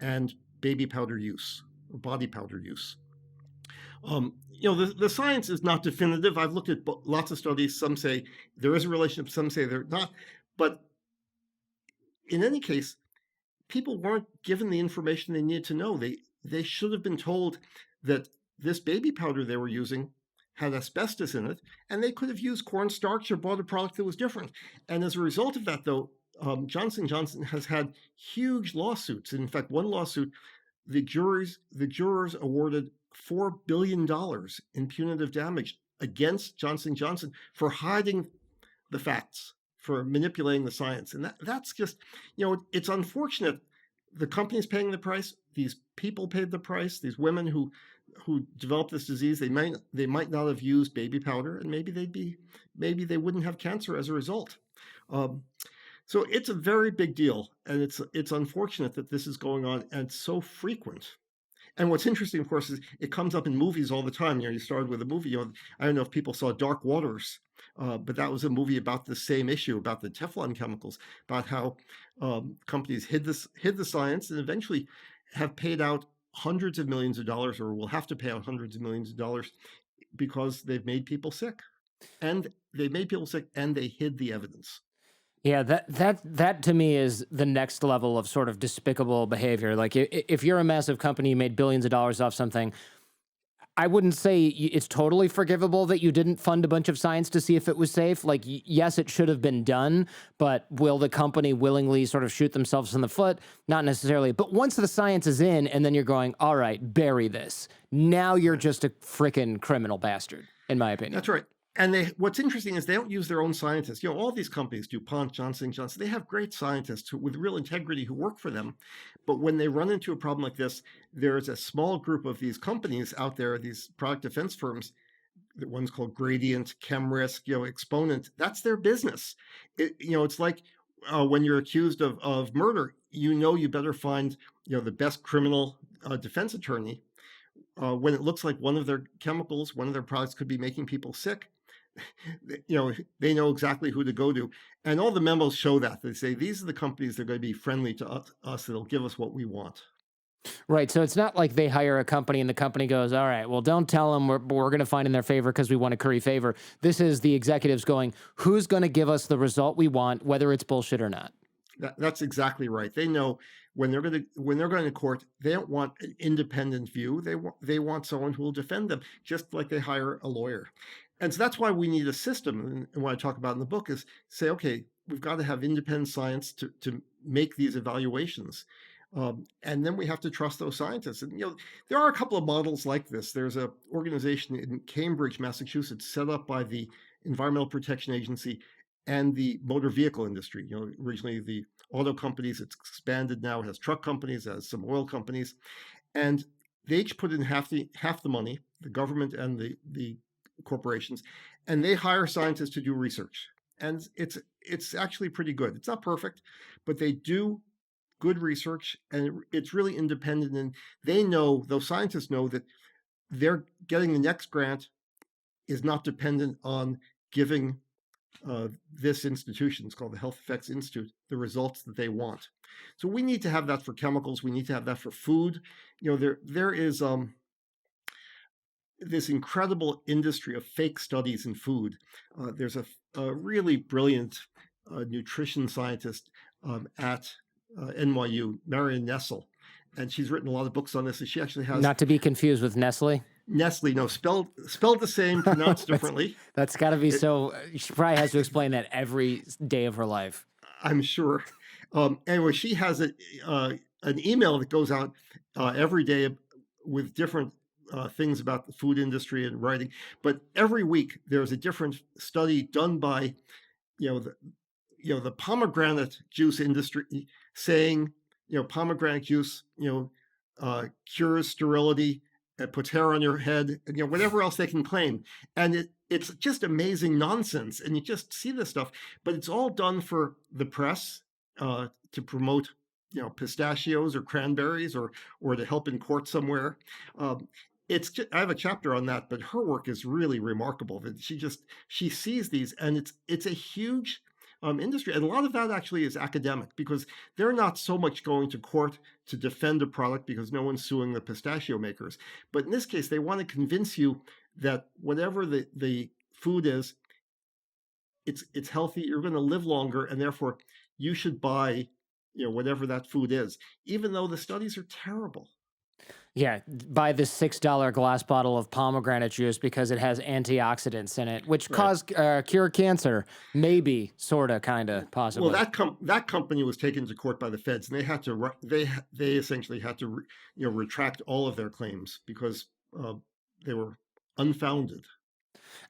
and baby powder use, or body powder use. The science is not definitive. I've looked at lots of studies. Some say there is a relationship, some say there's not. But in any case, people weren't given the information they needed to know. They should have been told that this baby powder they were using had asbestos in it, and they could have used cornstarch or bought a product that was different. And as a result of that, though, Johnson & Johnson has had huge lawsuits. In fact, one lawsuit, the jurors awarded $4 billion in punitive damage against Johnson & Johnson for hiding the facts, for manipulating the science. And that's just, it's unfortunate. The company's paying the price. These people paid the price. These women who developed this disease, they might not have used baby powder, and maybe they wouldn't have cancer as a result. So it's a very big deal, and it's unfortunate that this is going on, and it's so frequent. And what's interesting, of course, is it comes up in movies all the time. You started with a movie. I don't know if people saw Dark Waters, but that was a movie about the same issue, about the Teflon chemicals, about how companies hid the science, and eventually have paid out hundreds of millions of dollars, or will have to pay out hundreds of millions of dollars, because they've made people sick, and they hid the evidence. Yeah, that to me is the next level of sort of despicable behavior. Like if you're a massive company, you made billions of dollars off something, I wouldn't say it's totally forgivable that you didn't fund a bunch of science to see if it was safe. Like, yes, it should have been done, but will the company willingly sort of shoot themselves in the foot? Not necessarily. But once the science is in and then you're going, all right, bury this. Now you're just a freaking criminal bastard, in my opinion. That's right. And what's interesting is they don't use their own scientists. All these companies, DuPont, Johnson & Johnson, they have great scientists with real integrity who work for them. But when they run into a problem like this, there's a small group of these companies out there, these product defense firms. The one's called Gradient, ChemRisk, Exponent. That's their business. It's like when you're accused of murder, you better find the best criminal defense attorney. When it looks like one of their chemicals, one of their products could be making people sick, they know exactly who to go to. And all the memos show that. They say, these are the companies that are going to be friendly to us that'll give us what we want. Right. So it's not like they hire a company and the company goes, all right, well, don't tell them we're going to find in their favor because we want to curry favor. This is the executives going, who's going to give us the result we want, whether it's bullshit or not. That's exactly right. They know when they're going to court, they don't want an independent view. They want someone who will defend them, just like they hire a lawyer. And so that's why we need a system. And what I talk about in the book is say, okay, we've got to have independent science to make these evaluations. And then we have to trust those scientists. And there are a couple of models like this. There's an organization in Cambridge, Massachusetts, set up by the Environmental Protection Agency and the motor vehicle industry. Originally the auto companies, it's expanded now. It has truck companies, it has some oil companies, and they each put in half the money, the government and the corporations, and they hire scientists to do research. And it's actually pretty good. It's not perfect, but they do good research, and it's really independent. And those scientists know that they're getting the next grant is not dependent on giving this institution, it's called the Health Effects Institute, the results that they want. So we need to have that for chemicals. We need to have that for food. There is this incredible industry of fake studies in food. There's a really brilliant nutrition scientist at NYU, Marion Nestle, and she's written a lot of books on this. And she actually has, not to be confused with Nestle. Nestle, no, spelled the same, pronounced differently. That's got to be so. She probably has to explain that every day of her life. I'm sure. Anyway, she has an email that goes out every day with different things about the food industry and writing. But every week there's a different study done by, the pomegranate juice industry, saying, pomegranate juice, cures sterility. It puts hair on your head, and whatever else they can claim. And it's just amazing nonsense. And you just see this stuff, but it's all done for the press to promote, pistachios or cranberries or to help in court somewhere. I have a chapter on that, but her work is really remarkable. That she sees these, and it's a huge industry. And a lot of that actually is academic, because they're not so much going to court to defend a product because no one's suing the pistachio makers. But in this case, they want to convince you that whatever the food is, it's healthy, you're going to live longer, and therefore you should buy, whatever that food is, even though the studies are terrible. Yeah, buy this $6 glass bottle of pomegranate juice because it has antioxidants in it, which cure cancer, maybe, sorta, kinda, possibly. Well, that company was taken to court by the feds, and they had to they essentially had to retract all of their claims because they were unfounded.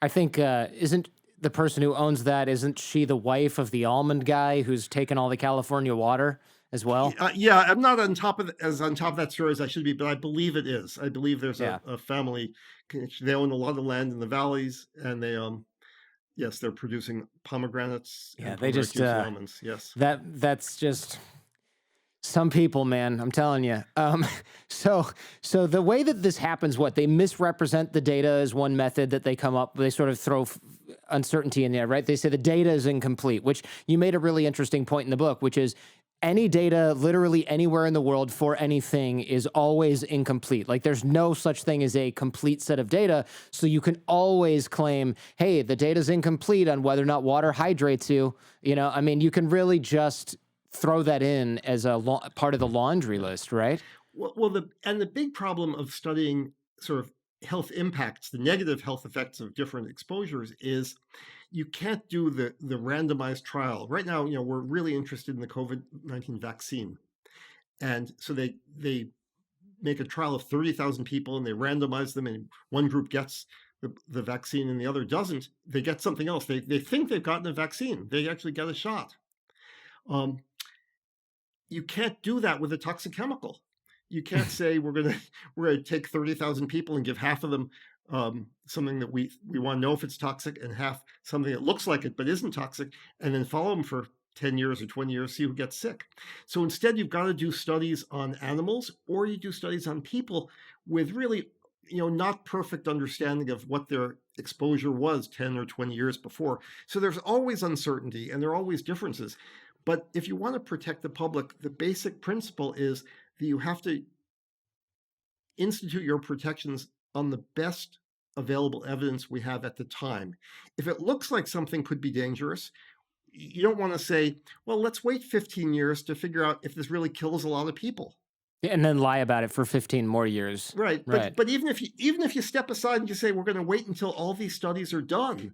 I think isn't the person who owns that, isn't she the wife of the almond guy who's taken all the California water as well? Yeah, I'm not on top of that story as I should be, but I believe it is. I believe there's a family. They own a lot of land in the valleys, and they yes, they're producing pomegranates. Yeah, they just almonds. Yes, that's just some people, man. I'm telling you. So the way that this happens, they misrepresent the data is one method that they come up. They sort of throw uncertainty in there, right? They say the data is incomplete, which you made a really interesting point in the book, which is any data literally anywhere in the world for anything is always incomplete. Like there's no such thing as a complete set of data. So you can always claim, hey, the data's incomplete on whether or not water hydrates you. You can really just throw that in as a part of the laundry list, right? Well, the big problem of studying sort of health impacts, the negative health effects of different exposures is you can't do the randomized trial. Right now, we're really interested in the COVID-19 vaccine. And so they make a trial of 30,000 people and they randomize them, and one group gets the vaccine and the other doesn't. They get something else. They think they've gotten a vaccine. They actually get a shot. You can't do that with a toxic chemical. You can't say we're gonna take 30,000 people and give half of them something that we want to know if it's toxic, and half something that looks like it but isn't toxic, and then follow them for 10 years or 20 years, see who gets sick. So instead, you've got to do studies on animals, or you do studies on people with really, not perfect understanding of what their exposure was 10 or 20 years before. So there's always uncertainty and there are always differences. But if you want to protect the public, the basic principle is that you have to institute your protections on the best available evidence we have at the time. If it looks like something could be dangerous, you don't want to say, well, let's wait 15 years to figure out if this really kills a lot of people. And then lie about it for 15 more years. Right. But even if you step aside and you say, we're going to wait until all these studies are done,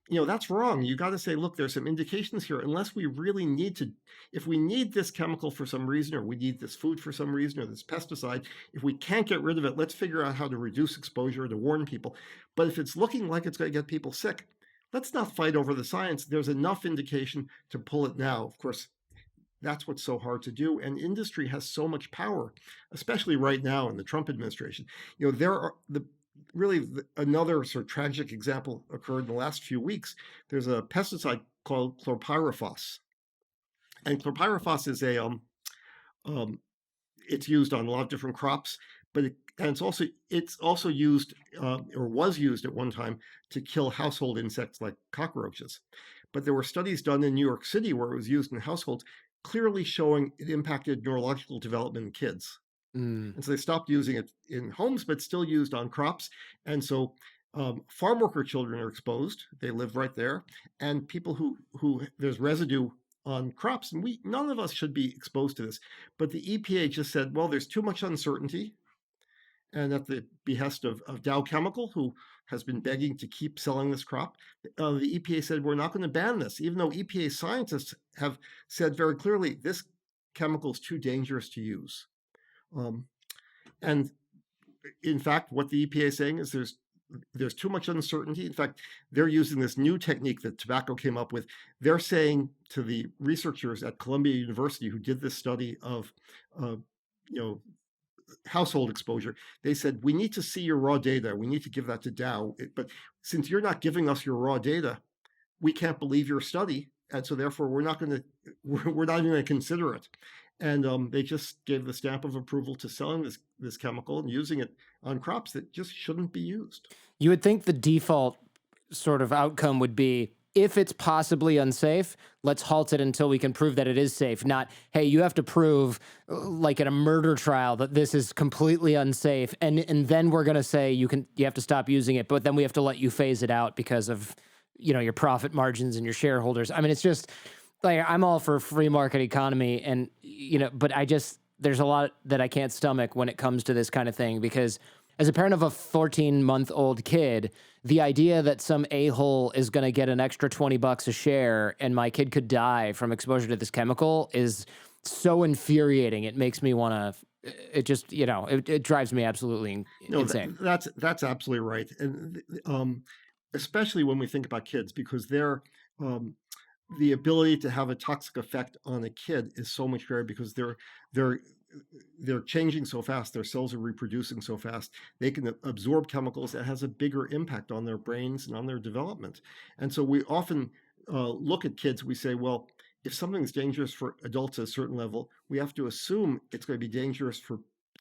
that's wrong. You got to say, look, there's some indications here. Unless we really need to, if we need this chemical for some reason, or we need this food for some reason, or this pesticide, if we can't get rid of it, let's figure out how to reduce exposure to warn people. But if it's looking like it's going to get people sick, let's not fight over the science. There's enough indication to pull it now. Of course, that's what's so hard to do. And industry has so much power, especially right now in the Trump administration. There are another sort of tragic example occurred in the last few weeks. There's a pesticide called chlorpyrifos. And chlorpyrifos is it's used on a lot of different crops, but it's also used or was used at one time to kill household insects like cockroaches. But there were studies done in New York City where it was used in households, clearly showing it impacted neurological development in kids. And so they stopped using it in homes, but still used on crops. And so farm worker children are exposed. They live right there. And people who there's residue on crops, and none of us should be exposed to this. But the EPA just said, well, there's too much uncertainty. And at the behest of Dow Chemical, who has been begging to keep selling this crop, the EPA said, we're not going to ban this, even though EPA scientists have said very clearly, this chemical is too dangerous to use. And in fact, what the EPA is saying is there's too much uncertainty. In fact, they're using this new technique that tobacco came up with. They're saying to the researchers at Columbia University who did this study of, household exposure, they said, we need to see your raw data. We need to give that to Dow. But since you're not giving us your raw data, we can't believe your study. And so therefore, we're not even going to consider it. And they just gave the stamp of approval to selling this chemical and using it on crops that just shouldn't be used. You would think the default sort of outcome would be, if it's possibly unsafe, let's halt it until we can prove that it is safe. Not, hey, you have to prove, like in a murder trial, that this is completely unsafe, and then we're going to say you have to stop using it, but then we have to let you phase it out because of your profit margins and your shareholders. I mean, it's just like, I'm all for free market economy, and but there's a lot that I can't stomach when it comes to this kind of thing, because as a parent of a 14-month-old kid, the idea that some a-hole is going to get an extra $20 a share and my kid could die from exposure to this chemical is so infuriating. It makes me want to, it just, it drives me absolutely insane. That's absolutely right. And especially when we think about kids, because they're, the ability to have a toxic effect on a kid is so much greater, because they're changing so fast. Their cells are reproducing so fast. They can absorb chemicals that has a bigger impact on their brains and on their development. And so we often look at kids. We say, well, if something's dangerous for adults at a certain level, we have to assume it's going to be dangerous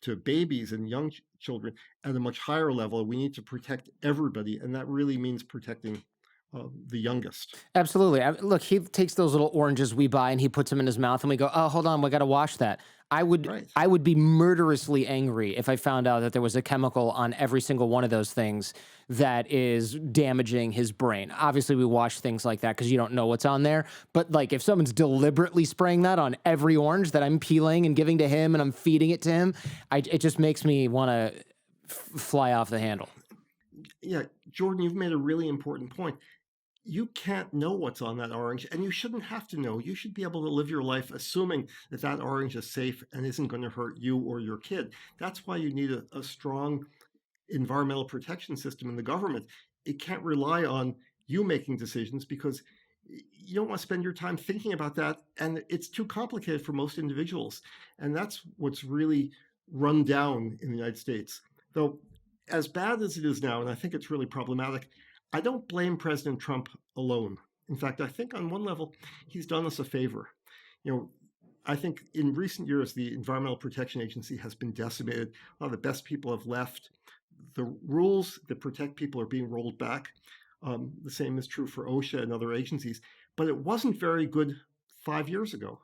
to babies and young children at a much higher level. We need to protect everybody, and that really means protecting the youngest. Absolutely. Look, he takes those little oranges we buy and he puts them in his mouth, and we go, oh, hold on, we got to wash that. I would be murderously angry if I found out that there was a chemical on every single one of those things that is damaging his brain. Obviously, we wash things like that because you don't know what's on there. But like, if someone's deliberately spraying that on every orange that I'm peeling and giving to him and I'm feeding it to him, it just makes me want to fly off the handle. Yeah, Jordan, you've made a really important point. You can't know what's on that orange, and you shouldn't have to know. You should be able to live your life assuming that that orange is safe and isn't going to hurt you or your kid. That's why you need a strong environmental protection system in the government. It can't rely on you making decisions because you don't want to spend your time thinking about that, and it's too complicated for most individuals. And that's what's really run down in the United States. Though, as bad as it is now, and I think it's really problematic, I don't blame President Trump alone. In fact, I think on one level, he's done us a favor. You know, I think in recent years, the Environmental Protection Agency has been decimated. A lot of the best people have left. The rules that protect people are being rolled back. The same is true for OSHA and other agencies, but it wasn't very good 5 years ago.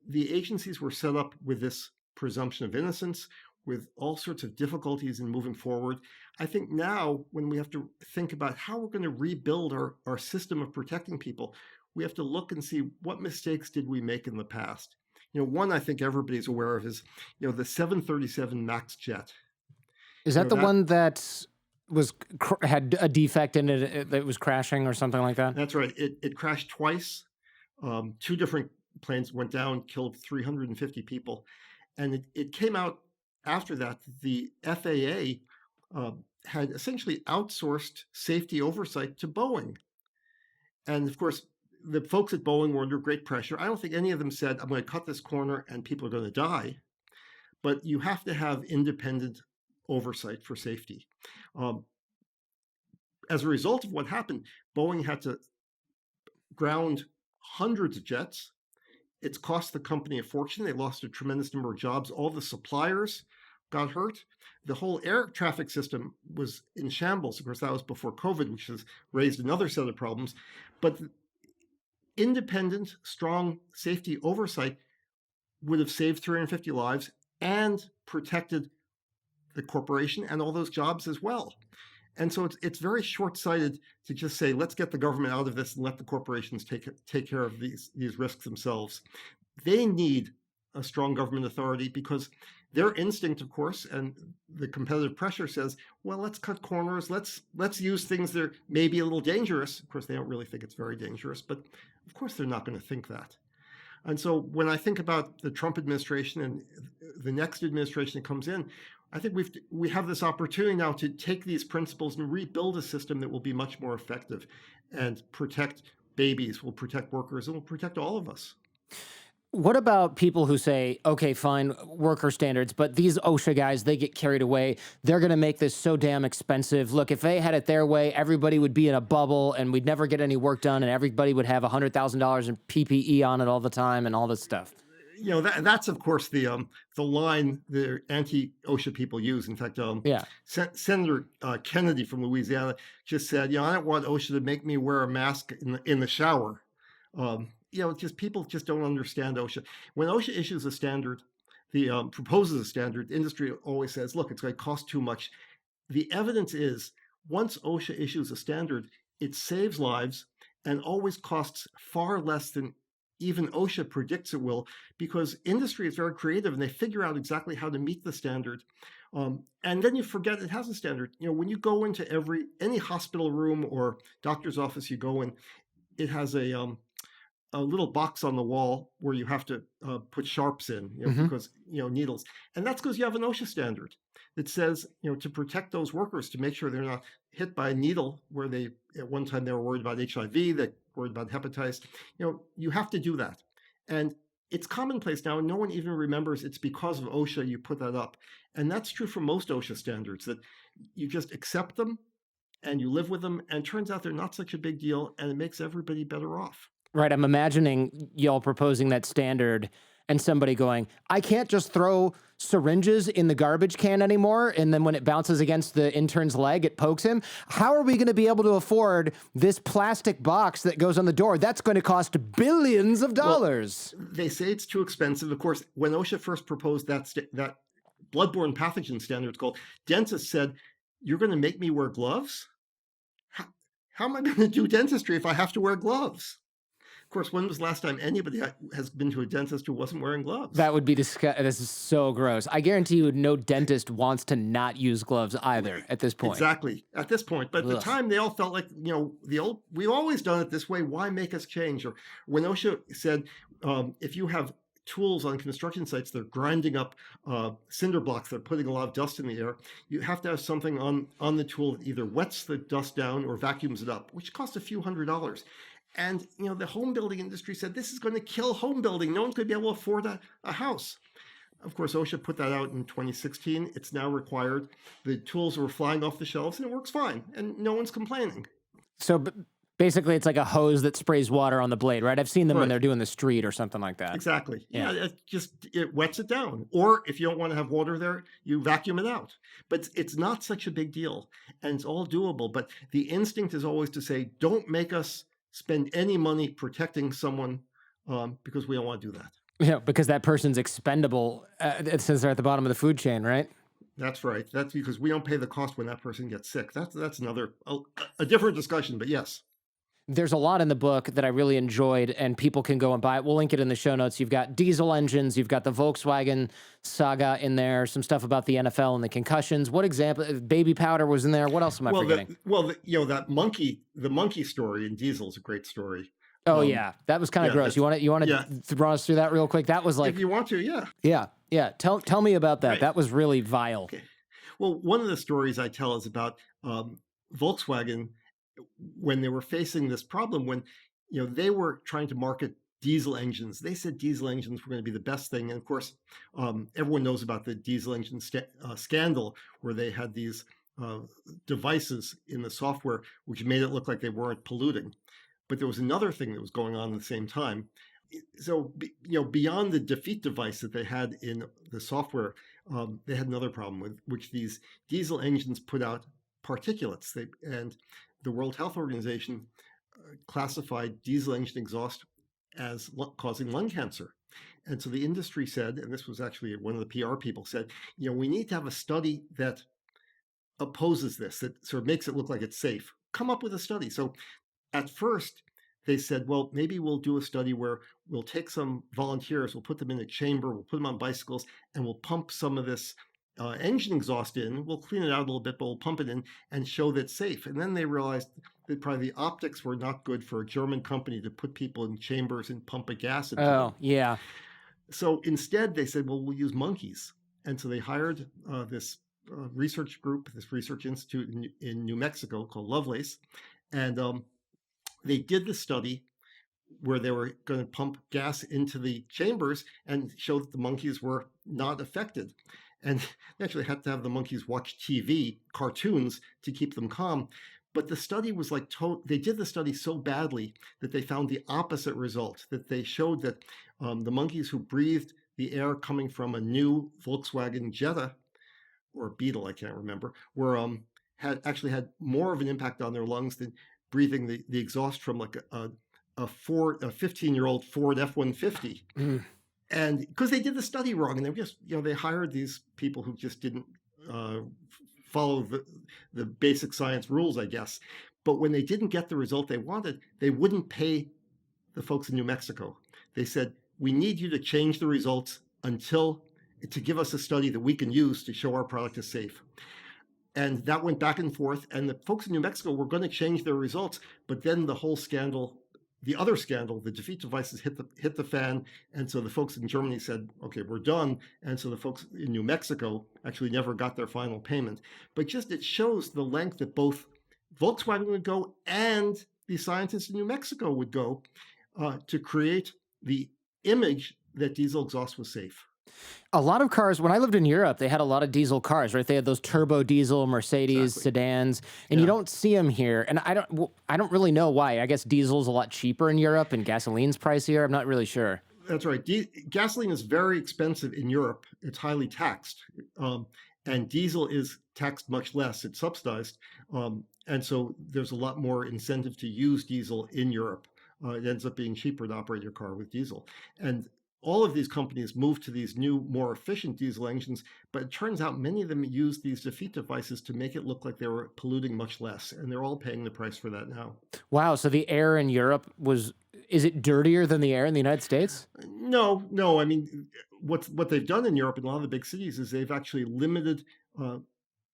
The agencies were set up with this presumption of innocence, with all sorts of difficulties in moving forward. I think now, when we have to think about how we're going to rebuild our system of protecting people, we have to look and see what mistakes did we make in the past. One I think everybody's aware of is, the 737 MAX jet. Is that the That one that had a defect in it that was crashing or something like that? That's right. It crashed twice. Two different planes went down, killed 350 people. And it came out after that, the FAA had essentially outsourced safety oversight to Boeing. And of course, the folks at Boeing were under great pressure. I don't think any of them said, I'm going to cut this corner and people are going to die. But you have to have independent oversight for safety. As a result of what happened, Boeing had to ground hundreds of jets. It's cost the company a fortune. They lost a tremendous number of jobs. All the suppliers got hurt. The whole air traffic system was in shambles. Of course, that was before COVID, which has raised another set of problems. But independent, strong safety oversight would have saved 350 lives and protected the corporation and all those jobs as well. And so it's very short-sighted to just say, let's get the government out of this and let the corporations take care of these risks themselves. They need a strong government authority because their instinct, of course, and the competitive pressure says, well, let's cut corners. Let's use things that are maybe a little dangerous. Of course, they don't really think it's very dangerous, but of course they're not going to think that. And so when I think about the Trump administration and the next administration that comes in, I think we have this opportunity now to take these principles and rebuild a system that will be much more effective and protect babies, will protect workers, and will protect all of us. What about people who say, okay, fine, worker standards, but these OSHA guys, they get carried away. They're going to make this so damn expensive. Look, if they had it their way, everybody would be in a bubble and we'd never get any work done and everybody would have $100,000 in PPE on it all the time and all this stuff. That's of course the line the anti-OSHA people use. In fact, Senator Kennedy from Louisiana just said, I don't want OSHA to make me wear a mask in the shower. Just people just don't understand OSHA. When OSHA issues a standard, proposes a standard, industry always says, look, it's going to cost too much. The evidence is once OSHA issues a standard, it saves lives and always costs far less than even OSHA predicts it will, because industry is very creative and they figure out exactly how to meet the standard. And then you forget it has a standard. When you go into any hospital room or doctor's office you go in, it has a little box on the wall where you have to put sharps in, because, needles. And that's because you have an OSHA standard that says, to protect those workers, to make sure they're not hit by a needle where at one time they were worried about HIV, they worried about hepatitis. You have to do that. And it's commonplace now, and no one even remembers it's because of OSHA you put that up. And that's true for most OSHA standards, that you just accept them and you live with them, and it turns out they're not such a big deal, and it makes everybody better off. Right. I'm imagining y'all proposing that standard and somebody going, I can't just throw syringes in the garbage can anymore. And then when it bounces against the intern's leg, it pokes him. How are we going to be able to afford this plastic box that goes on the door? That's going to cost billions of dollars. Well, they say it's too expensive. Of course, when OSHA first proposed that bloodborne pathogen standard, it's called, dentists said, you're going to make me wear gloves? How am I going to do dentistry if I have to wear gloves? Of course, when was the last time anybody has been to a dentist who wasn't wearing gloves? That would be disgusting. This is so gross. I guarantee you, no dentist wants to not use gloves either at this point. Exactly, at this point. But at the Ugh. time, they all felt like, we've always done it this way. Why make us change? Or when OSHA said, if you have tools on construction sites, they're grinding up cinder blocks, they're putting a lot of dust in the air, you have to have something on the tool that either wets the dust down or vacuums it up, which costs a few $100s. And the home building industry said, this is going to kill home building. No one's going to be able to afford a house. Of course, OSHA put that out in 2016. It's now required. The tools were flying off the shelves, and it works fine, and no one's complaining. So basically, it's like a hose that sprays water on the blade, right? I've seen them when Right. they're doing the street or something like that. Exactly. Yeah. Yeah, it wets it down. Or if you don't want to have water there, you vacuum it out. But it's not such a big deal, and it's all doable. But the instinct is always to say, don't make us spend any money protecting someone because we don't want to do that. Yeah, because that person's expendable since they're at the bottom of the food chain, right? That's right. That's because we don't pay the cost when that person gets sick. That's another a different discussion. But yes. There's a lot in the book that I really enjoyed, and people can go and buy it. We'll link it in the show notes. You've got diesel engines, you've got the Volkswagen saga in there, some stuff about the NFL and the concussions. What example? Baby powder was in there. What else am I forgetting? That monkey story in Diesel is a great story. Oh yeah, that was kind of gross. You want to run us through that real quick? That was like, if you want to, yeah. Yeah. Tell me about that. Right. That was really vile. Okay. Well, one of the stories I tell is about Volkswagen when they were facing this problem when they were trying to market diesel engines. They said diesel engines were going to be the best thing, and of course, everyone knows about the diesel engine scandal where they had these devices in the software which made it look like they weren't polluting. But there was another thing that was going on at the same time. So, beyond the defeat device that they had in the software, they had another problem with which these diesel engines put out particulates. And the World Health Organization classified diesel engine exhaust as causing lung cancer. And so the industry said, and this was actually one of the PR people said, we need to have a study that opposes this, that sort of makes it look like it's safe. Come up with a study. So at first, they said, well, maybe we'll do a study where we'll take some volunteers, we'll put them in a chamber, we'll put them on bicycles, and we'll pump some of this engine exhaust in. We'll clean it out a little bit, but we'll pump it in and show that it's safe. And then they realized that probably the optics were not good for a German company to put people in chambers and pump a gas into them. Oh, yeah. So instead, they said, well, we'll use monkeys. And so they hired this research group, this research institute in New Mexico called Lovelace. And they did the study where they were going to pump gas into the chambers and show that the monkeys were not affected. And they actually had to have the monkeys watch TV, cartoons, to keep them calm. But the study was like, they did the study so badly that they found the opposite result, that they showed that the monkeys who breathed the air coming from a new Volkswagen Jetta, or Beetle, I can't remember, had more of an impact on their lungs than breathing the exhaust from like a 15-year-old Ford F-150. And because they did the study wrong, and they just, they hired these people who just didn't follow the basic science rules, I guess. But when they didn't get the result they wanted, they wouldn't pay the folks in New Mexico. They said, we need you to change the results to give us a study that we can use to show our product is safe. And that went back and forth, and the folks in New Mexico were going to change their results, but then the whole scandal, the other scandal, the defeat devices hit the fan, and so the folks in Germany said, okay, we're done, and so the folks in New Mexico actually never got their final payment. But just it shows the length that both Volkswagen would go and the scientists in New Mexico would go to create the image that diesel exhaust was safe. A lot of cars, when I lived in Europe, they had a lot of diesel cars, right? They had those turbo diesel Mercedes sedans, and you don't see them here. And I don't really know why. I guess diesel's a lot cheaper in Europe and gasoline's pricier. I'm not really sure. That's right. Gasoline is very expensive in Europe. It's highly taxed. And diesel is taxed much less. It's subsidized. And so there's a lot more incentive to use diesel in Europe. It ends up being cheaper to operate your car with diesel. And all of these companies moved to these new, more efficient diesel engines, but it turns out many of them use these defeat devices to make it look like they were polluting much less, and they're all paying the price for that now. Wow. So the air in Europe is it dirtier than the air in the United States? No. I mean, what they've done in Europe in a lot of the big cities is they've actually limited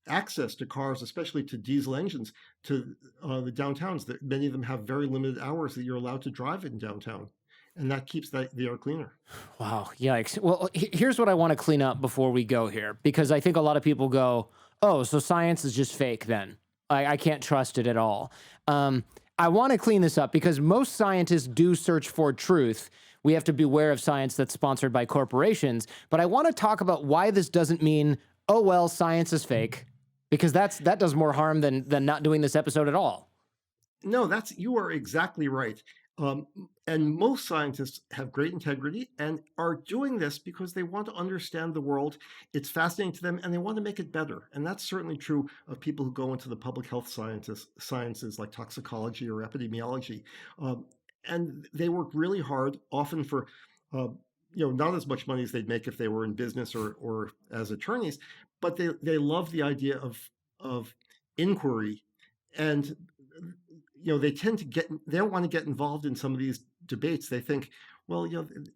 access to cars, especially to diesel engines, to the downtowns. That many of them have very limited hours that you're allowed to drive in downtown, and that keeps the air cleaner. Wow. Yikes. Well, here's what I want to clean up before we go here, because I think a lot of people go, oh, so science is just fake then. I can't trust it at all. I want to clean this up because most scientists do search for truth. We have to beware of science that's sponsored by corporations. But I want to talk about why this doesn't mean, oh, well, science is fake, because that does more harm than not doing this episode at all. No, you are exactly right. And most scientists have great integrity and are doing this because they want to understand the world. It's fascinating to them and they want to make it better. And that's certainly true of people who go into the public health sciences like toxicology or epidemiology. And they work really hard, often for not as much money as they'd make if they were in business or as attorneys, but they love the idea of inquiry. And they don't want to get involved in some of these debates. They think, well,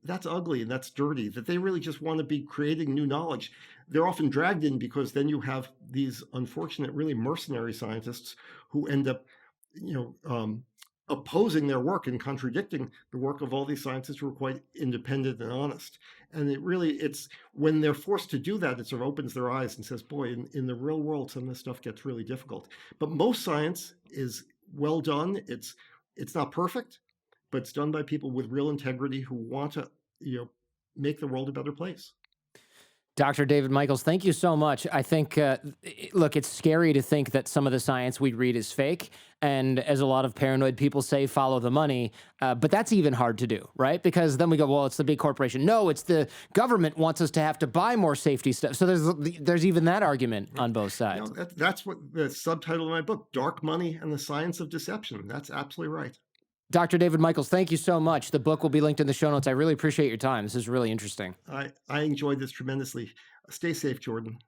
that's ugly and that's dirty, that they really just want to be creating new knowledge. They're often dragged in because then you have these unfortunate, really mercenary scientists who end up, opposing their work and contradicting the work of all these scientists who are quite independent and honest. And it's when they're forced to do that, it sort of opens their eyes and says, boy, in the real world, some of this stuff gets really difficult. But most science is well done. It's not perfect, but it's done by people with real integrity who want to, make the world a better place. Dr. David Michaels, thank you so much. I think, look, it's scary to think that some of the science we read is fake. And as a lot of paranoid people say, follow the money. But that's even hard to do, right? Because then we go, well, it's the big corporation. No, it's the government wants us to have to buy more safety stuff. So there's even that argument on both sides. That's what the subtitle of my book, Dark Money and the Science of Deception. That's absolutely right. Dr. David Michaels, thank you so much. The book will be linked in the show notes. I really appreciate your time. This is really interesting. I enjoyed this tremendously. Stay safe, Jordan.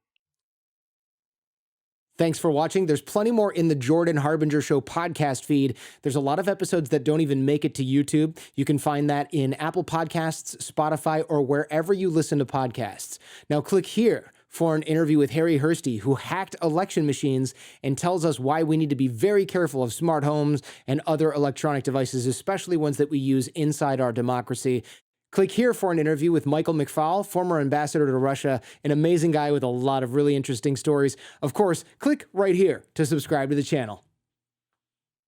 Thanks for watching. There's plenty more in the Jordan Harbinger Show podcast feed. There's a lot of episodes that don't even make it to YouTube. You can find that in Apple Podcasts, Spotify, or wherever you listen to podcasts. Now click here for an interview with Harry Hursty, who hacked election machines and tells us why we need to be very careful of smart homes and other electronic devices, especially ones that we use inside our democracy. Click here for an interview with Michael McFaul, former ambassador to Russia, an amazing guy with a lot of really interesting stories. Of course, click right here to subscribe to the channel.